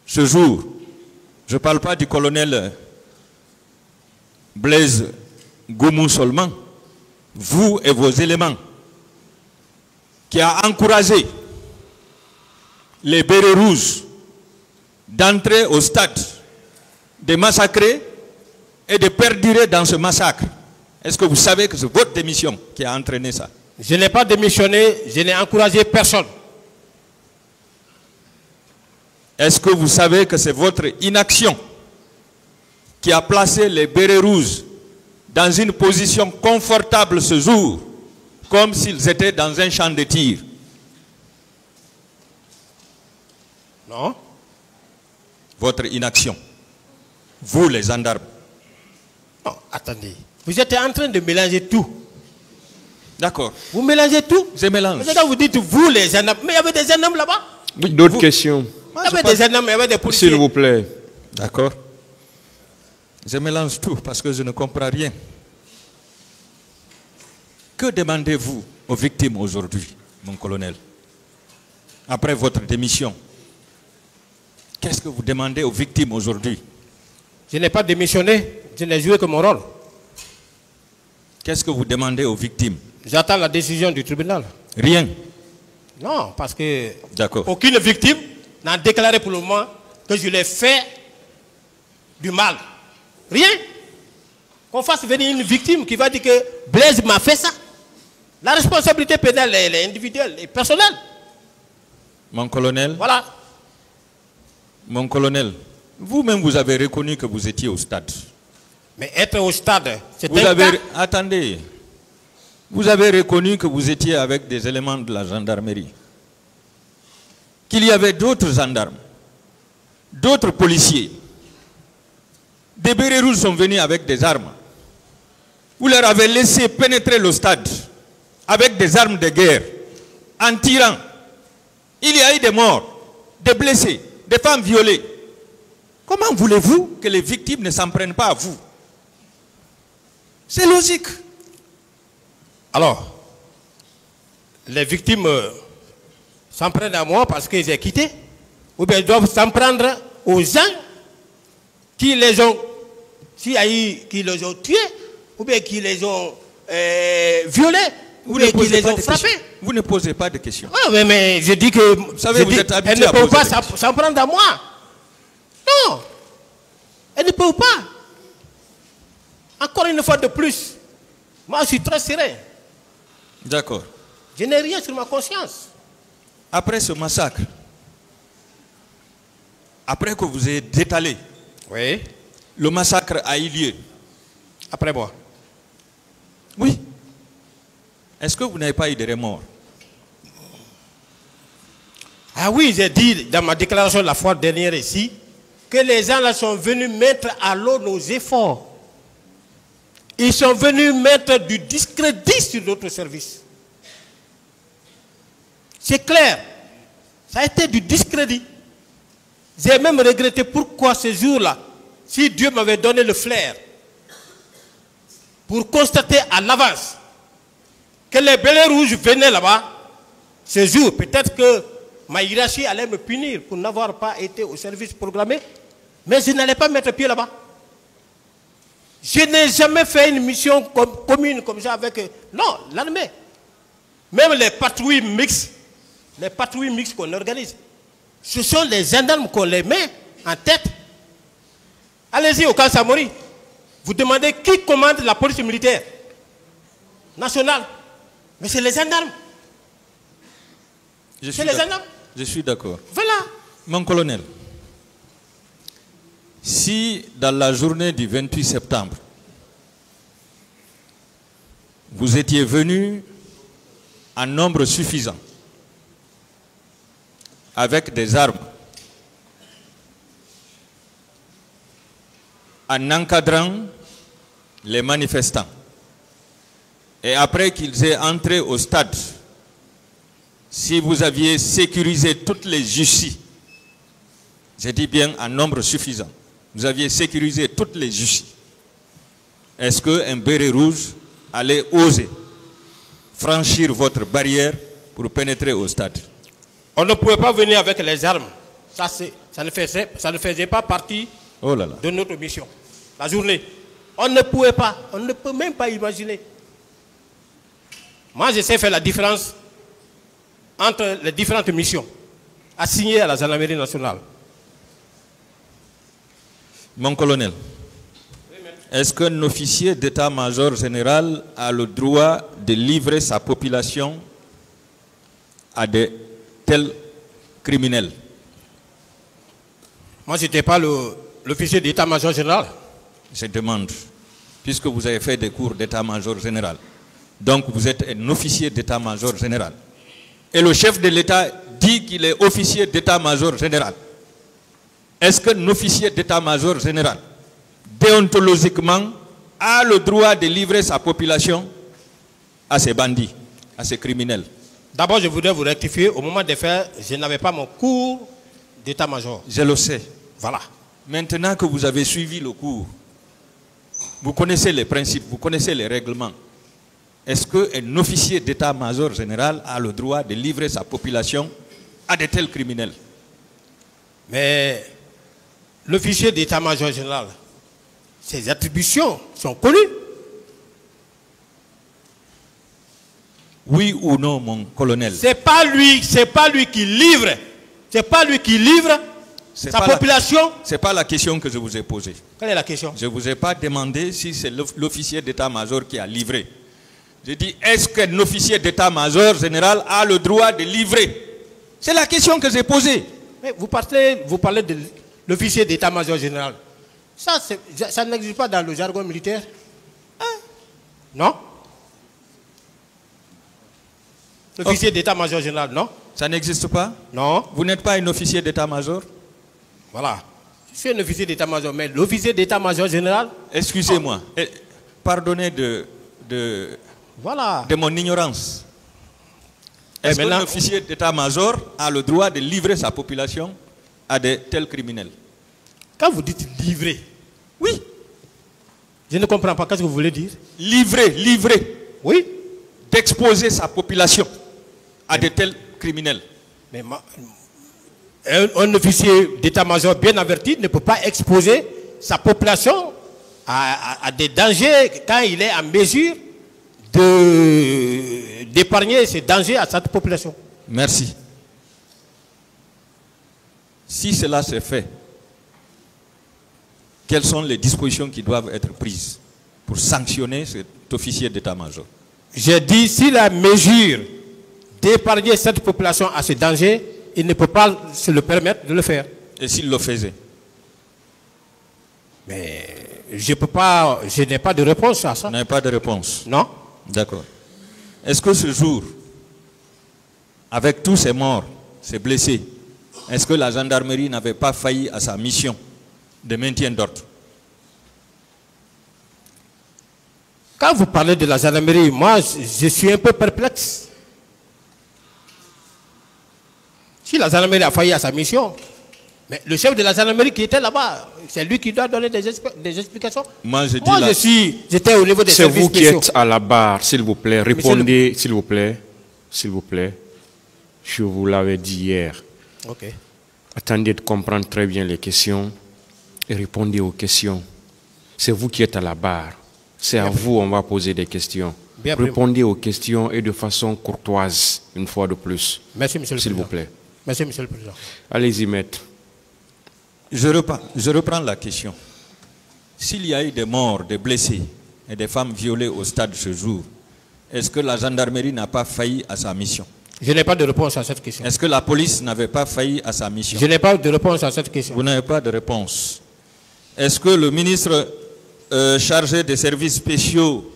ce jour? Je ne parle pas du colonel Blaise Goumou seulement. Vous et vos éléments qui a encouragé les bérets rouges d'entrer au stade, de massacrer et de perdurer dans ce massacre. Est-ce que vous savez que c'est votre démission qui a entraîné ça? Je n'ai pas démissionné, je n'ai encouragé personne. Est-ce que vous savez que c'est votre inaction qui a placé les bérets rouges dans une position confortable ce jour, comme s'ils étaient dans un champ de tir? Non. Votre inaction. Vous, les gendarmes. Non, attendez. Vous êtes en train de mélanger tout. D'accord. Vous mélangez tout. Je mélange. Quand vous dites vous, les gendarmes, mais il y avait des gendarmes là-bas. Oui, d'autres questions. Il y avait des gendarmes, il y avait des policiers. S'il vous plaît. D'accord. Je mélange tout parce que je ne comprends rien. Que demandez-vous aux victimes aujourd'hui, mon colonel? Après votre démission, qu'est-ce que vous demandez aux victimes aujourd'hui? Je n'ai pas démissionné, je n'ai joué que mon rôle. Qu'est-ce que vous demandez aux victimes? J'attends la décision du tribunal. Rien. Non, parce que aucune victime n'a déclaré pour le moment que je l'ai fait du mal. Rien. Qu'on fasse venir une victime qui va dire que Blaise m'a fait ça. La responsabilité pénale est individuelle et personnelle. Mon colonel. Voilà. Mon colonel, vous-même vous avez reconnu que vous étiez au stade. Mais être au stade, c'est Attendez. Vous avez reconnu que vous étiez avec des éléments de la gendarmerie. Qu'il y avait d'autres gendarmes, d'autres policiers. Des bérets rouges sont venus avec des armes. Vous leur avez laissé pénétrer le stade avec des armes de guerre, en tirant. Il y a eu des morts, des blessés, des femmes violées. Comment voulez-vous que les victimes ne s'en prennent pas à vous? C'est logique. Alors, les victimes s'en prennent à moi parce que j'ai quitté, ou bien ils doivent s'en prendre aux gens qui les ont, qui les ont tués, ou bien qui les ont violés, ou bien qui les ont frappés. Vous ne posez pas de questions. Ah, mais je dis que vous savez, vous êtes habitué elles ne à peuvent poser pas s'en prendre à moi. Non, elles ne peuvent pas. Encore une fois de plus, moi je suis très serein. D'accord. Je n'ai rien sur ma conscience. Après ce massacre, après que vous ayez détalé, oui, le massacre a eu lieu. Après moi. Oui. Est-ce que vous n'avez pas eu de remords? Ah oui, j'ai dit dans ma déclaration la fois dernière ici que les gens là sont venus mettre à l'eau nos efforts. Ils sont venus mettre du discrédit sur notre service. C'est clair. Ça a été du discrédit. J'ai même regretté pourquoi ce jour-là, si Dieu m'avait donné le flair pour constater à l'avance que les bérets rouges venaient là-bas, ce jour, peut-être que ma hiérarchie allait me punir pour n'avoir pas été au service programmé, mais je n'allais pas mettre pied là-bas. Je n'ai jamais fait une mission commune comme ça avec... Non, l'armée. Même les patrouilles mixtes qu'on organise, ce sont les gendarmes qu'on les met en tête. Allez-y au camp Samori. Vous demandez qui commande la police militaire nationale. Mais c'est les gendarmes. C'est les gendarmes. Je suis d'accord. Voilà. Mon colonel, si dans la journée du 28 septembre, vous étiez venu en nombre suffisant, avec des armes, en encadrant les manifestants, et après qu'ils aient entré au stade, si vous aviez sécurisé toutes les justices, je dis bien en nombre suffisant, vous aviez sécurisé toutes les justices, est-ce qu'un béret rouge allait oser franchir votre barrière pour pénétrer au stade? On ne pouvait pas venir avec les armes. Ça ne faisait pas partie de notre mission. La journée. On ne pouvait pas. On ne peut même pas imaginer. Moi, je sais faire la différence entre les différentes missions assignées à la gendarmerie nationale. Mon colonel, Est-ce qu'un officier d'état-major général a le droit de livrer sa population à de tels criminels? Moi, je n'étais pas l'officier d'état-major général. Je demande, puisque vous avez fait des cours d'état-major général, donc vous êtes un officier d'état-major général. Et le chef de l'État dit qu'il est officier d'état-major général. Est-ce qu'un officier d'état-major général, déontologiquement, a le droit de livrer sa population à ces bandits, à ces criminels? D'abord, je voudrais vous rectifier. Au moment des faits, je n'avais pas mon cours d'état-major. Je le sais. Voilà. Maintenant que vous avez suivi le cours, vous connaissez les principes, vous connaissez les règlements. Est-ce qu'un officier d'état-major général a le droit de livrer sa population à de tels criminels? Mais l'officier d'état-major général, ses attributions sont connues. Oui ou non, mon colonel? C'est pas lui qui livre. C'est pas lui qui livre sa population. Ce n'est pas la question que je vous ai posée. Quelle est la question? Je ne vous ai pas demandé si c'est l'officier d'état-major qui a livré. Je dis, est-ce qu'un officier d'état-major général a le droit de livrer? C'est la question que j'ai posée. Mais vous parlez de l'officier d'état-major général. Ça n'existe pas dans le jargon militaire. Hein? Non? L'officier d'état-major général, non? Ça n'existe pas? Non. Vous n'êtes pas un officier d'état-major? Voilà. Je suis un officier d'état-major, mais l'officier d'état-major général... Excusez-moi. Pardonnez de mon ignorance. Est-ce qu'un officier d'état-major a le droit de livrer sa population à de tels criminels? Quand vous dites livrer, oui. Je ne comprends pas. Qu'est-ce que vous voulez dire? Livrer. Oui. D'exposer sa population à de tels criminels. Mais un officier d'état-major bien averti ne peut pas exposer sa population à des dangers quand il est en mesure d'épargner ces dangers à cette population. Merci. Si cela se fait, quelles sont les dispositions qui doivent être prises pour sanctionner cet officier d'état-major? J'ai dit, si la mesure d'épargner cette population à ce danger, il ne peut pas se le permettre de le faire. Et s'il le faisait? Mais je n'ai pas de réponse à ça. Vous n'avez pas de réponse? Non. D'accord. Est-ce que ce jour, avec tous ces morts, ces blessés, est-ce que la gendarmerie n'avait pas failli à sa mission de maintien d'ordre? Quand vous parlez de la gendarmerie, moi, je suis un peu perplexe. Si la gendarmerie a failli à sa mission, mais le chef de la gendarmerie qui était là-bas, c'est lui qui doit donner des explications. J'étais au niveau des services spéciaux. C'est vous qui êtes à la barre, s'il vous plaît. Répondez, s'il vous plaît. S'il vous plaît. Je vous l'avais dit hier. Ok. Attendez de comprendre très bien les questions et répondez aux questions. C'est vous qui êtes à la barre. C'est à vous on va poser des questions. Répondez aux questions et de façon courtoise, une fois de plus. Merci, Monsieur le Président. S'il vous plaît. Merci, Monsieur le Président. Allez-y, maître. Je reprends la question. S'il y a eu des morts, des blessés et des femmes violées au stade ce jour, est-ce que la gendarmerie n'a pas failli à sa mission? Je n'ai pas de réponse à cette question. Est-ce que la police n'avait pas failli à sa mission? Je n'ai pas de réponse à cette question. Vous n'avez pas de réponse. Est-ce que le ministre chargé des services spéciaux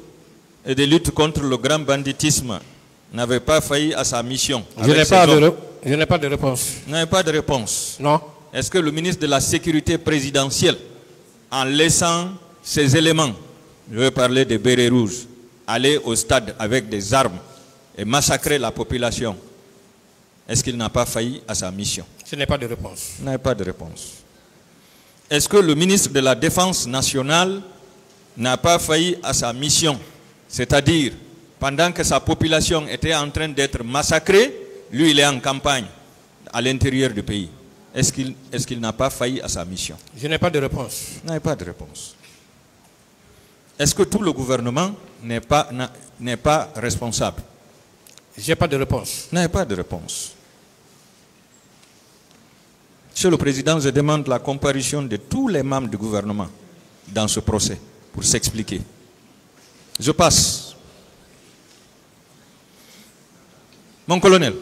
et de lutte contre le grand banditisme n'avait pas failli à sa mission? Je n'ai pas de réponse. Vous n'avez pas de réponse? Non. Est-ce que le ministre de la Sécurité présidentielle, en laissant ses éléments, je veux parler des bérets rouges, aller au stade avec des armes et massacrer la population, est-ce qu'il n'a pas failli à sa mission? Je n'ai pas de réponse. Vous n'avez pas de réponse. Est-ce que le ministre de la Défense nationale n'a pas failli à sa mission? C'est-à-dire, pendant que sa population était en train d'être massacrée, lui, il est en campagne à l'intérieur du pays. Est-ce qu'il n'a pas failli à sa mission? Je n'ai pas de réponse. Vous n'avez pas de réponse. Est-ce que tout le gouvernement n'est pas responsable? Je n'ai pas de réponse. Vous n'avez pas de réponse. Monsieur le Président, je demande la comparution de tous les membres du gouvernement dans ce procès. pour s'expliquer. Je passe. Mon colonel.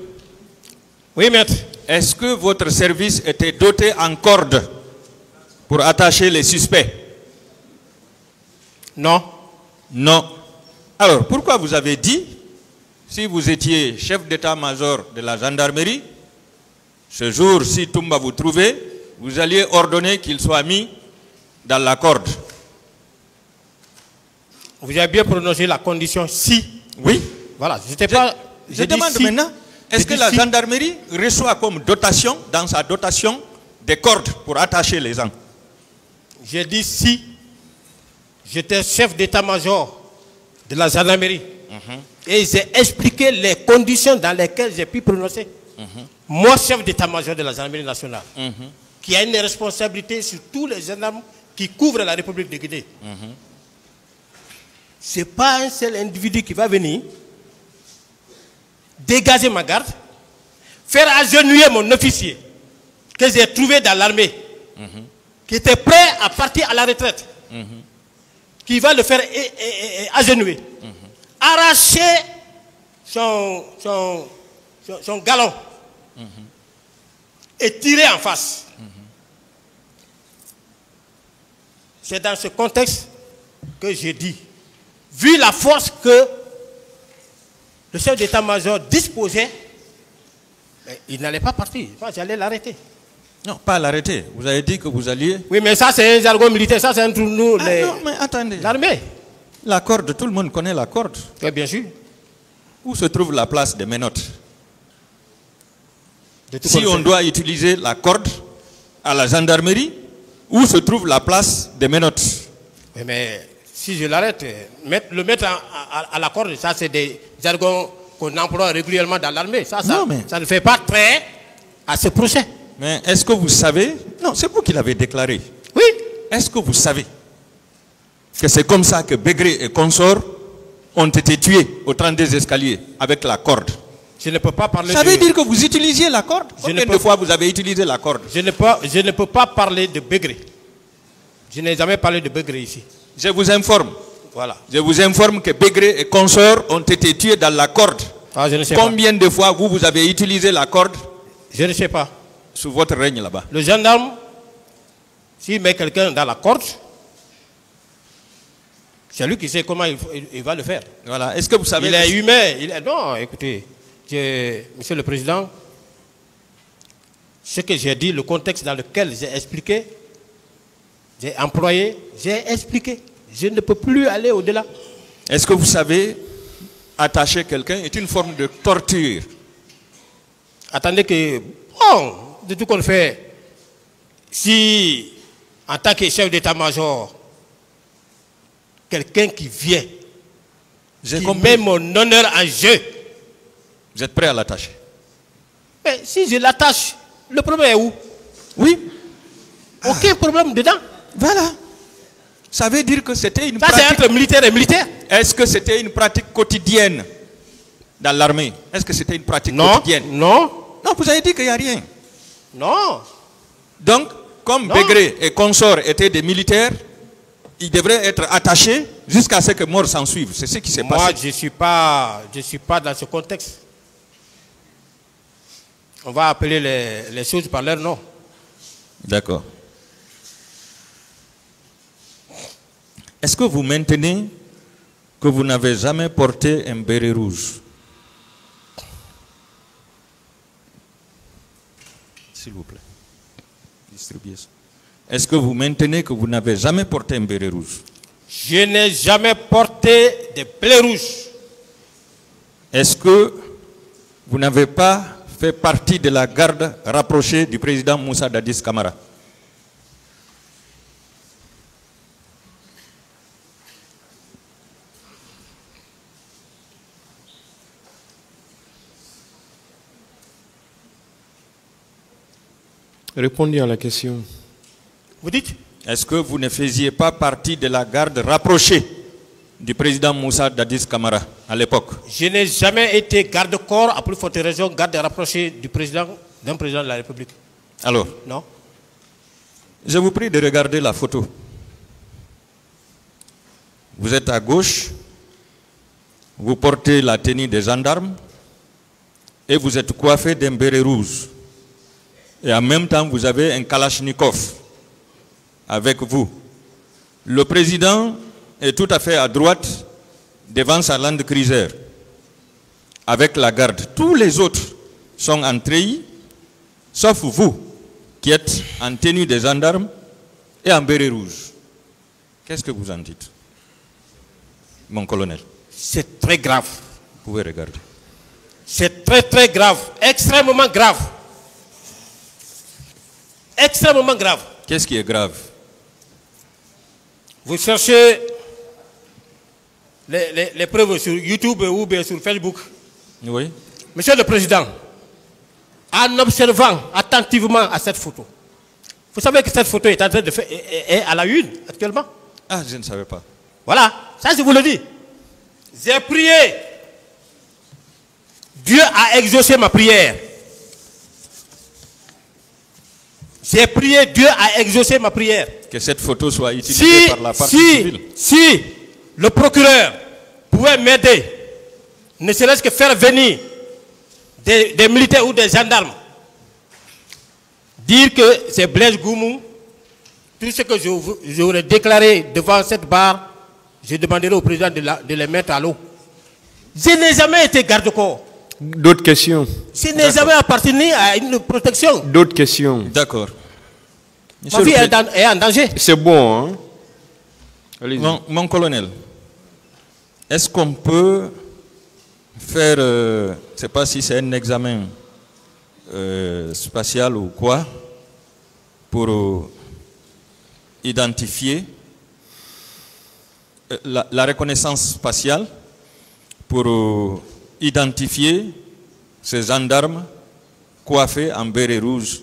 Oui, maître. Est-ce que votre service était doté en corde pour attacher les suspects? Non. Non. Alors, pourquoi vous avez dit, si vous étiez chef d'état-major de la gendarmerie, ce jour, si Toumba vous trouvait, vous alliez ordonner qu'il soit mis dans la corde? Vous avez bien prononcé la condition si. Oui. Voilà, je demande si. maintenant, est-ce que la gendarmerie reçoit comme dotation, dans sa dotation, des cordes pour attacher les gens? J'ai dit si j'étais chef d'état-major de la gendarmerie et j'ai expliqué les conditions dans lesquelles j'ai pu prononcer. Moi, chef d'état-major de la gendarmerie nationale, qui a une responsabilité sur tous les gendarmes qui couvrent la République de Guinée. Ce n'est pas un seul individu qui va venir dégager ma garde, faire agenouiller mon officier que j'ai trouvé dans l'armée, qui était prêt à partir à la retraite, qui va le faire agenouiller, arracher son galon et tirer en face. C'est dans ce contexte que j'ai dit, vu la force que le chef d'état-major disposait, il n'allait pas partir. Moi, j'allais l'arrêter. Non, pas l'arrêter. Vous avez dit que vous alliez... Oui, mais ça, c'est un jargon militaire. Ça, c'est entre nous, non, mais attendez. l'armée. La corde, tout le monde connaît la corde. Oui, bien sûr. Où se trouve la place des menottes? Si on doit utiliser la corde à la gendarmerie, où se trouve la place des menottes? Oui, mais si je l'arrête, le mettre à la corde, ça c'est des jargons qu'on emploie régulièrement dans l'armée. Ça ne fait pas très à ce procès. Mais est-ce que vous savez... Non, c'est vous qui l'avez déclaré. Oui. Est-ce que vous savez que c'est comme ça que Begré et consorts ont été tués au 32 escaliers avec la corde? Je ne peux pas parler Ça veut dire que vous utilisiez la corde? Combien de fois vous avez utilisé la corde? Je ne peux pas parler de Begré. Je n'ai jamais parlé de Begré ici. Je vous informe. Voilà. Je vous informe que Begré et consorts ont été tués dans la corde. Ah, je ne sais Combien de fois vous avez utilisé la corde? Je ne sais pas. Sous votre règne là-bas. Le gendarme, s'il met quelqu'un dans la corde, c'est lui qui sait comment il va le faire. Voilà. Est-ce que vous savez... Il est humain. Non, écoutez, Monsieur le Président, ce que j'ai dit, le contexte dans lequel j'ai expliqué, j'ai employé, j'ai expliqué. Je ne peux plus aller au-delà. Est-ce que vous savez, attacher quelqu'un est une forme de torture? Attendez que, bon, de tout qu'on fait, si, en tant que chef d'état-major, quelqu'un qui vient, qui met mon honneur en jeu, vous êtes prêt à l'attacher? Mais si je l'attache, le problème est où? Oui. Aucun problème dedans. Voilà. Ça veut dire que c'était une pratique... Ça, c'est entre militaire et militaire. Est-ce que c'était une pratique quotidienne dans l'armée? Est-ce que c'était une pratique quotidienne? Non. Non, vous avez dit qu'il n'y a rien. Non. Donc, comme Begré et consorts étaient des militaires, ils devraient être attachés jusqu'à ce que mort s'en suive. C'est ce qui s'est passé. Moi, je ne suis pas dans ce contexte. On va appeler les choses par leur nom. D'accord. Est-ce que vous maintenez que vous n'avez jamais porté un béret rouge? S'il vous plaît. Distribuez ça. Est-ce que vous maintenez que vous n'avez jamais porté un béret rouge? Je n'ai jamais porté de béret rouge. Est-ce que vous n'avez pas fait partie de la garde rapprochée du président Moussa Dadis Camara? Répondez à la question. Vous dites? Est-ce que vous ne faisiez pas partie de la garde rapprochée du président Moussa Dadis Camara à l'époque? Je n'ai jamais été garde-corps, à plus forte raison, garde rapproché du président, d'un président de la République. Alors? Non. Je vous prie de regarder la photo. Vous êtes à gauche, vous portez la tenue des gendarmes et vous êtes coiffé d'un béret rouge. Et en même temps, vous avez un kalachnikov avec vous. Le président est tout à fait à droite devant sa Land Cruiser avec la garde. Tous les autres sont en treillis, sauf vous qui êtes en tenue des gendarmes et en béret rouge. Qu'est-ce que vous en dites, mon colonel? C'est très grave. Vous pouvez regarder. C'est très très grave, extrêmement grave. Extrêmement grave. Qu'est-ce qui est grave? Vous cherchez les preuves sur YouTube ou bien sur Facebook. Oui. Monsieur le Président, en observant attentivement à cette photo, vous savez que cette photo est en train de faire, est à la une actuellement. Ah, je ne savais pas. Voilà, ça je vous le dis. J'ai prié. Dieu a exaucé ma prière. J'ai prié, Dieu a exaucé ma prière. Que cette photo soit utilisée par la partie civile. Si le procureur pouvait m'aider, ne serait-ce que faire venir des militaires ou des gendarmes, dire que c'est Blaise Goumou, tout ce que j'aurais déclaré devant cette barre, je demanderai au président de les mettre à l'eau. Je n'ai jamais été garde-corps. D'autres questions? Je n'ai jamais appartenu à une protection. D'autres questions? D'accord. Ma vie est en danger. C'est bon, hein? Mon colonel, est-ce qu'on peut faire, je ne sais pas si c'est un examen spatial ou quoi, pour identifier la reconnaissance spatiale, pour identifier ces gendarmes coiffés en béret rouge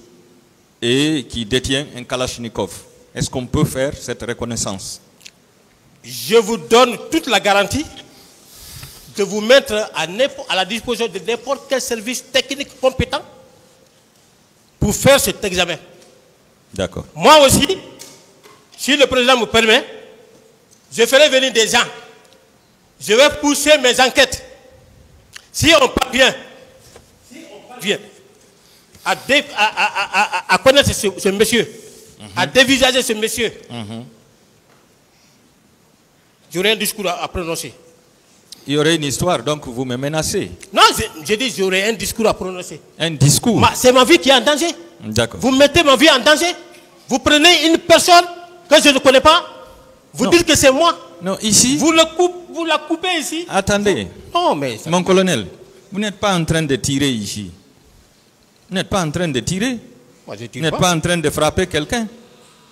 et qui détient un kalachnikov? Est-ce qu'on peut faire cette reconnaissance? Je vous donne toute la garantie de vous mettre à la disposition de n'importe quel service technique compétent pour faire cet examen. D'accord. Moi aussi, si le président me permet, je ferai venir des gens. Je vais pousser mes enquêtes. Si on parvient à connaître ce monsieur, à dévisager ce monsieur, j'aurai un discours à prononcer. Il y aurait une histoire, donc vous me menacez. Non, je dis j'aurai un discours à prononcer. Un discours? C'est ma vie qui est en danger. D'accord. Vous mettez ma vie en danger. Vous prenez une personne que je ne connais pas. Vous dites que c'est moi. Non, ici. Vous la coupez ici. Attendez. Non, mais mon colonel, vous n'êtes pas en train de tirer ici. Vous n'êtes pas en train de tirer. Moi, je tire vous n'êtes pas en train de frapper quelqu'un.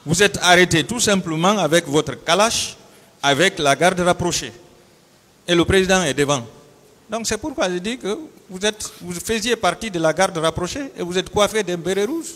Vous êtes arrêté tout simplement avec votre kalash, avec la garde rapprochée. Et le président est devant. Donc c'est pourquoi je dis que vous faisiez partie de la garde rapprochée et vous êtes coiffé d'un béret rouge.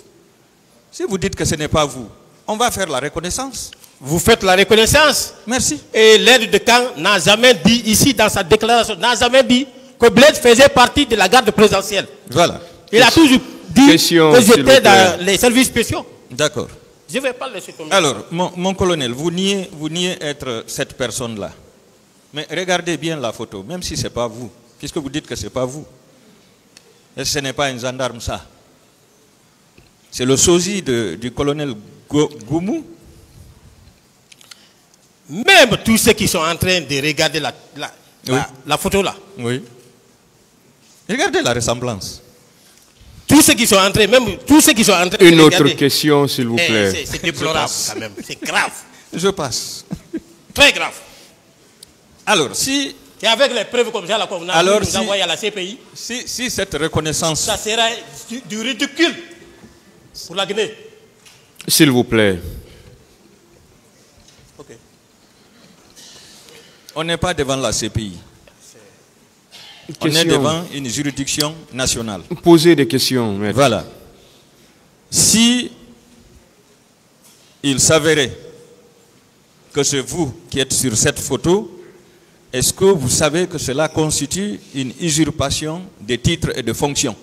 Si vous dites que ce n'est pas vous, on va faire la reconnaissance. Vous faites la reconnaissance. Merci. Et l'aide de camp n'a jamais dit ici dans sa déclaration, n'a jamais dit que Blaise faisait partie de la garde présidentielle. Voilà. Il a toujours dit que j'étais dans les services spéciaux. D'accord. Je ne vais pas le laisser tomber. Alors, mon colonel, vous niez être cette personne-là. Mais regardez bien la photo, même si ce n'est pas vous. Puisque vous dites que ce n'est pas vous. Et ce n'est pas un gendarme, ça. C'est le sosie du colonel Goumou. Même tous ceux qui sont en train de regarder la photo là. Oui. Regardez la ressemblance. Tous ceux qui sont en train, même tous ceux qui sont en train Une autre question, s'il vous plaît. C'est déplorable quand même. C'est grave. Je passe. Très grave. Alors, si... Et avec les preuves comme ça, là, qu'on a nous envoyé à la CPI, si cette reconnaissance... Ça sera du ridicule pour la Guinée. S'il vous plaît. Ok. On n'est pas devant la CPI. On est devant une juridiction nationale. Posez des questions. Maître. Voilà. Si il s'avérait que c'est vous qui êtes sur cette photo, est-ce que vous savez que cela constitue une usurpation des titres et de fonctions?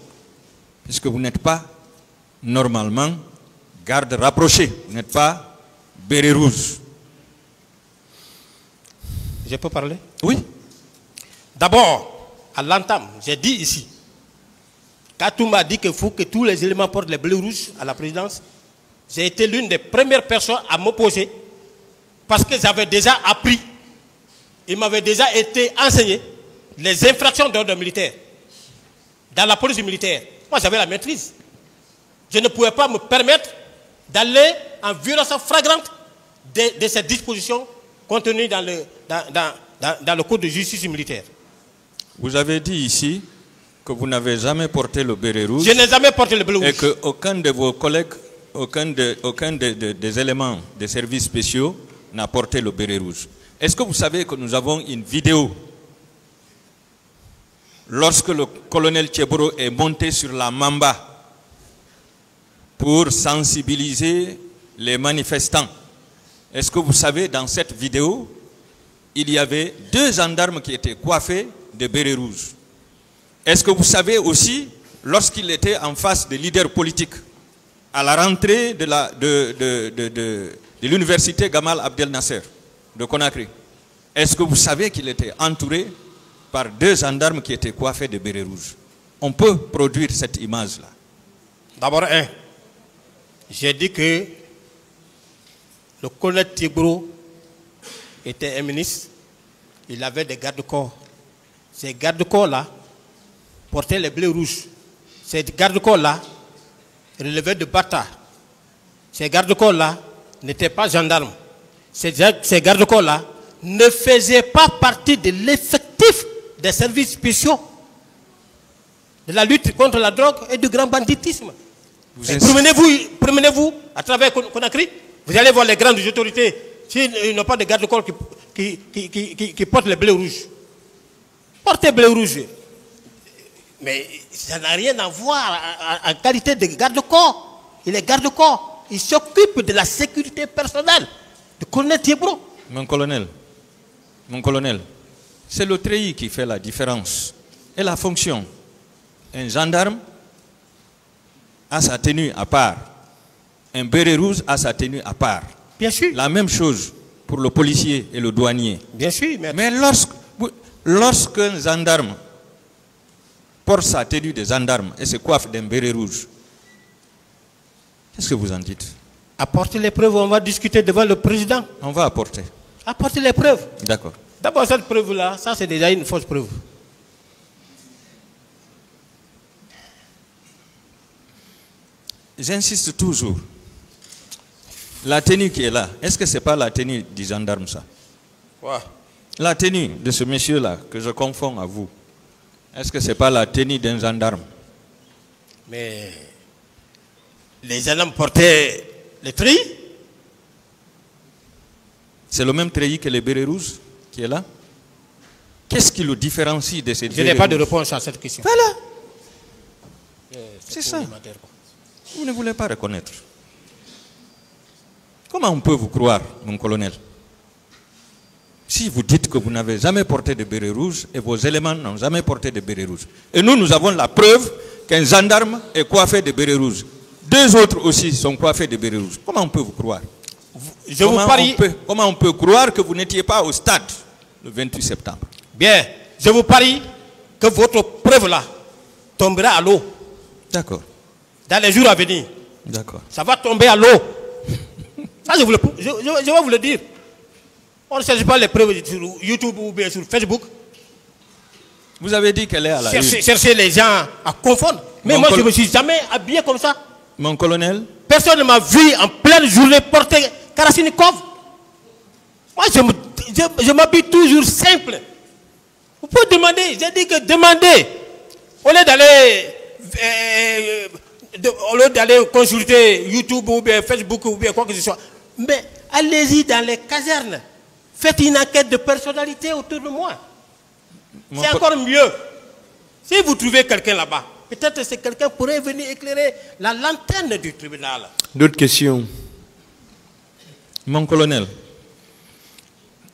Puisque vous n'êtes pas normalement garde rapproché, vous n'êtes pas béret rouge. Je peux parler? Oui. D'abord, à l'entame, j'ai dit ici, Katou m'a dit qu'il faut que tous les éléments portent les bleus rouges à la présidence. J'ai été l'une des premières personnes à m'opposer parce que j'avais déjà appris, il m'avait déjà été enseigné les infractions d'ordre militaire dans la police militaire. Moi, j'avais la maîtrise. Je ne pouvais pas me permettre d'aller en violation flagrante de ces dispositions contenues dans le code de justice militaire. Vous avez dit ici que vous n'avez jamais porté le béret rouge. Je n'ai jamais porté le béret rouge. Et qu'aucun de vos collègues, aucun des éléments des services spéciaux n'a porté le béret rouge. Est-ce que vous savez que nous avons une vidéo lorsque le colonel Tcheboro est monté sur la Mamba pour sensibiliser les manifestants? Est-ce que vous savez, dans cette vidéo, il y avait 2 gendarmes qui étaient coiffés de bérets rouges? Est-ce que vous savez aussi, lorsqu'il était en face des leaders politiques, à la rentrée de l'université Gamal Abdel Nasser de Conakry, est-ce que vous savez qu'il était entouré par 2 gendarmes qui étaient coiffés de bérets rouges? On peut produire cette image-là. D'abord, j'ai dit que le colonel Tcheboro était un ministre, il avait des garde-corps. Ces garde-corps-là portaient les bleus rouges. Ces garde-corps-là relevaient de Bata. Ces garde-corps-là n'étaient pas gendarmes. Ces garde-corps-là ne faisaient pas partie de l'effectif des services spéciaux de la lutte contre la drogue et du grand banditisme. Promenez-vous à travers Conakry, vous allez voir les grandes autorités, s'ils n'ont pas de garde-corps qui portent les bleus rouges. Portez bleu rouge. Mais ça n'a rien à voir en qualité de garde-corps. Il est garde-corps. Il s'occupe de la sécurité personnelle du colonel Tcheboro. Mon colonel, c'est le treillis qui fait la différence. Et la fonction. Un gendarme a sa tenue à part. Un béret rouge a sa tenue à part. Bien sûr. La même chose pour le policier et le douanier. Bien sûr. Mais lorsqu'un gendarme porte sa tenue de gendarme et se coiffe d'un béret rouge, qu'est-ce que vous en dites? Apportez les preuves, on va discuter devant le président. On va apporter. Apportez les preuves. D'accord. D'abord, cette preuve-là, ça c'est déjà une fausse preuve. J'insiste toujours. La tenue qui est là, est-ce que ce n'est pas la tenue du gendarme, ça? Ouais. La tenue de ce monsieur-là, que je confonds à vous, est-ce que ce n'est pas la tenue d'un gendarme? Mais les gendarmes portaient les treillis. C'est le même treillis que les bérets rouges qui est là? Qu'est-ce qui le différencie de ces bérets rouges? Je n'ai pas de réponse à cette question. Voilà. C'est ça. Vous ne voulez pas reconnaître. Comment on peut vous croire, mon colonel? Si vous dites que vous n'avez jamais porté de béret rouge et vos éléments n'ont jamais porté de béret rouge. Et nous avons la preuve qu'un gendarme est coiffé de béret rouge. 2 autres aussi sont coiffés de béret rouge. Comment on peut vous croire? Comment on peut croire que vous n'étiez pas au stade le 28 septembre? Bien, je vous parie que votre preuve-là tombera à l'eau. D'accord. Dans les jours à venir. D'accord. Ça va tomber à l'eau. Ça, je vais vous le dire. On ne cherche pas les preuves sur YouTube ou bien sur Facebook. Vous avez dit qu'elle est à la une. Chercher les gens à confondre. Mais moi, je ne me suis jamais habillé comme ça. Mon colonel. Personne ne m'a vu en pleine journée porter Kalachnikov. Moi, je m'habille toujours simple. Vous pouvez demander. J'ai dit que demandez. Au lieu d'aller consulter YouTube ou bien Facebook ou bien quoi que ce soit. Mais allez-y dans les casernes. Faites une enquête de personnalité autour de moi. C'est encore mieux. Si vous trouvez quelqu'un là-bas, peut-être que quelqu'un pourrait venir éclairer la lanterne du tribunal. D'autres questions? Mon colonel,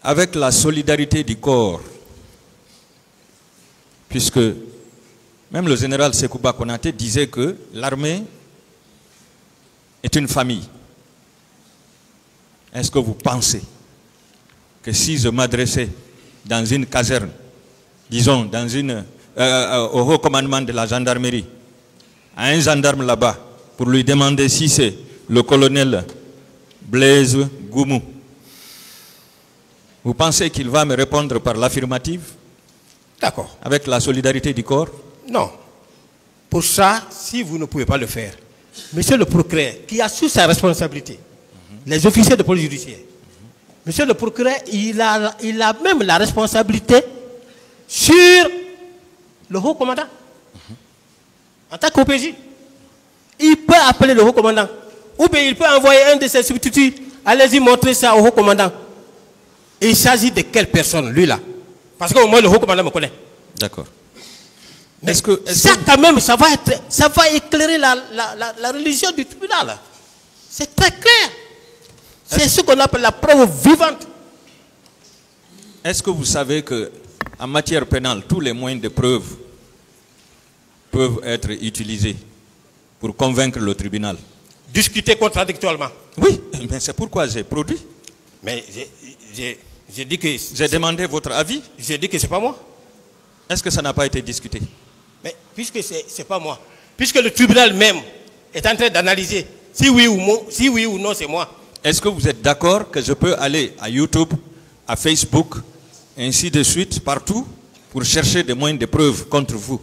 avec la solidarité du corps, puisque même le général Sekouba Konaté disait que l'armée est une famille. Est-ce que vous pensez que si je m'adressais dans une caserne, disons, dans au haut commandement de la gendarmerie, à un gendarme là-bas, pour lui demander si c'est le colonel Blaise Goumou, vous pensez qu'il va me répondre par l'affirmative? D'accord. Avec la solidarité du corps? Non. Pour ça, si vous ne pouvez pas le faire, monsieur le procureur, qui a sous sa responsabilité, les officiers de police judiciaire, monsieur le procureur, il a même la responsabilité sur le haut commandant. En tant qu'OPJ, il peut appeler le haut commandant. Ou bien il peut envoyer un de ses substituts. Allez-y montrer ça au haut commandant. Et il s'agit de quelle personne, lui là? Parce qu'au moins le haut commandant me connaît. D'accord. Ça quand même, ça va éclairer la religion du tribunal. C'est très clair. C'est ce qu'on appelle la preuve vivante. Est-ce que vous savez qu'en matière pénale, tous les moyens de preuve peuvent être utilisés pour convaincre le tribunal? Discuter contradictoirement. Oui, mais c'est pourquoi j'ai produit. Mais j'ai dit que... J'ai demandé votre avis. J'ai dit que c'est pas moi. Est-ce que ça n'a pas été discuté? Mais puisque c'est pas moi, puisque le tribunal même est en train d'analyser si oui ou non c'est moi. Est-ce que vous êtes d'accord que je peux aller à YouTube, à Facebook, ainsi de suite, partout, pour chercher des moyens de preuve contre vous?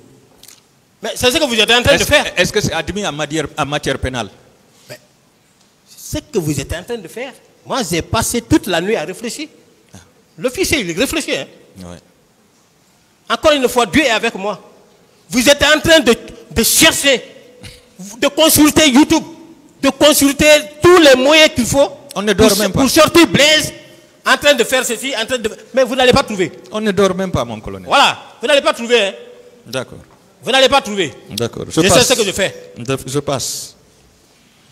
Mais c'est ce que vous êtes en train de faire. Est-ce que c'est admis en matière pénale? Mais ce que vous êtes en train de faire, moi j'ai passé toute la nuit à réfléchir. L'officier, il réfléchit. Hein? Ouais. Encore une fois, Dieu est avec moi. Vous êtes en train de chercher, de consulter YouTube, de consulter tous les moyens qu'il faut. On ne dort même pas. Pour sortir Blaise, en train de faire ceci, mais vous n'allez pas trouver. On ne dort même pas, mon colonel. Voilà, vous n'allez pas trouver. Hein? D'accord. Vous n'allez pas trouver. D'accord. Je sais ce que je fais. Je passe.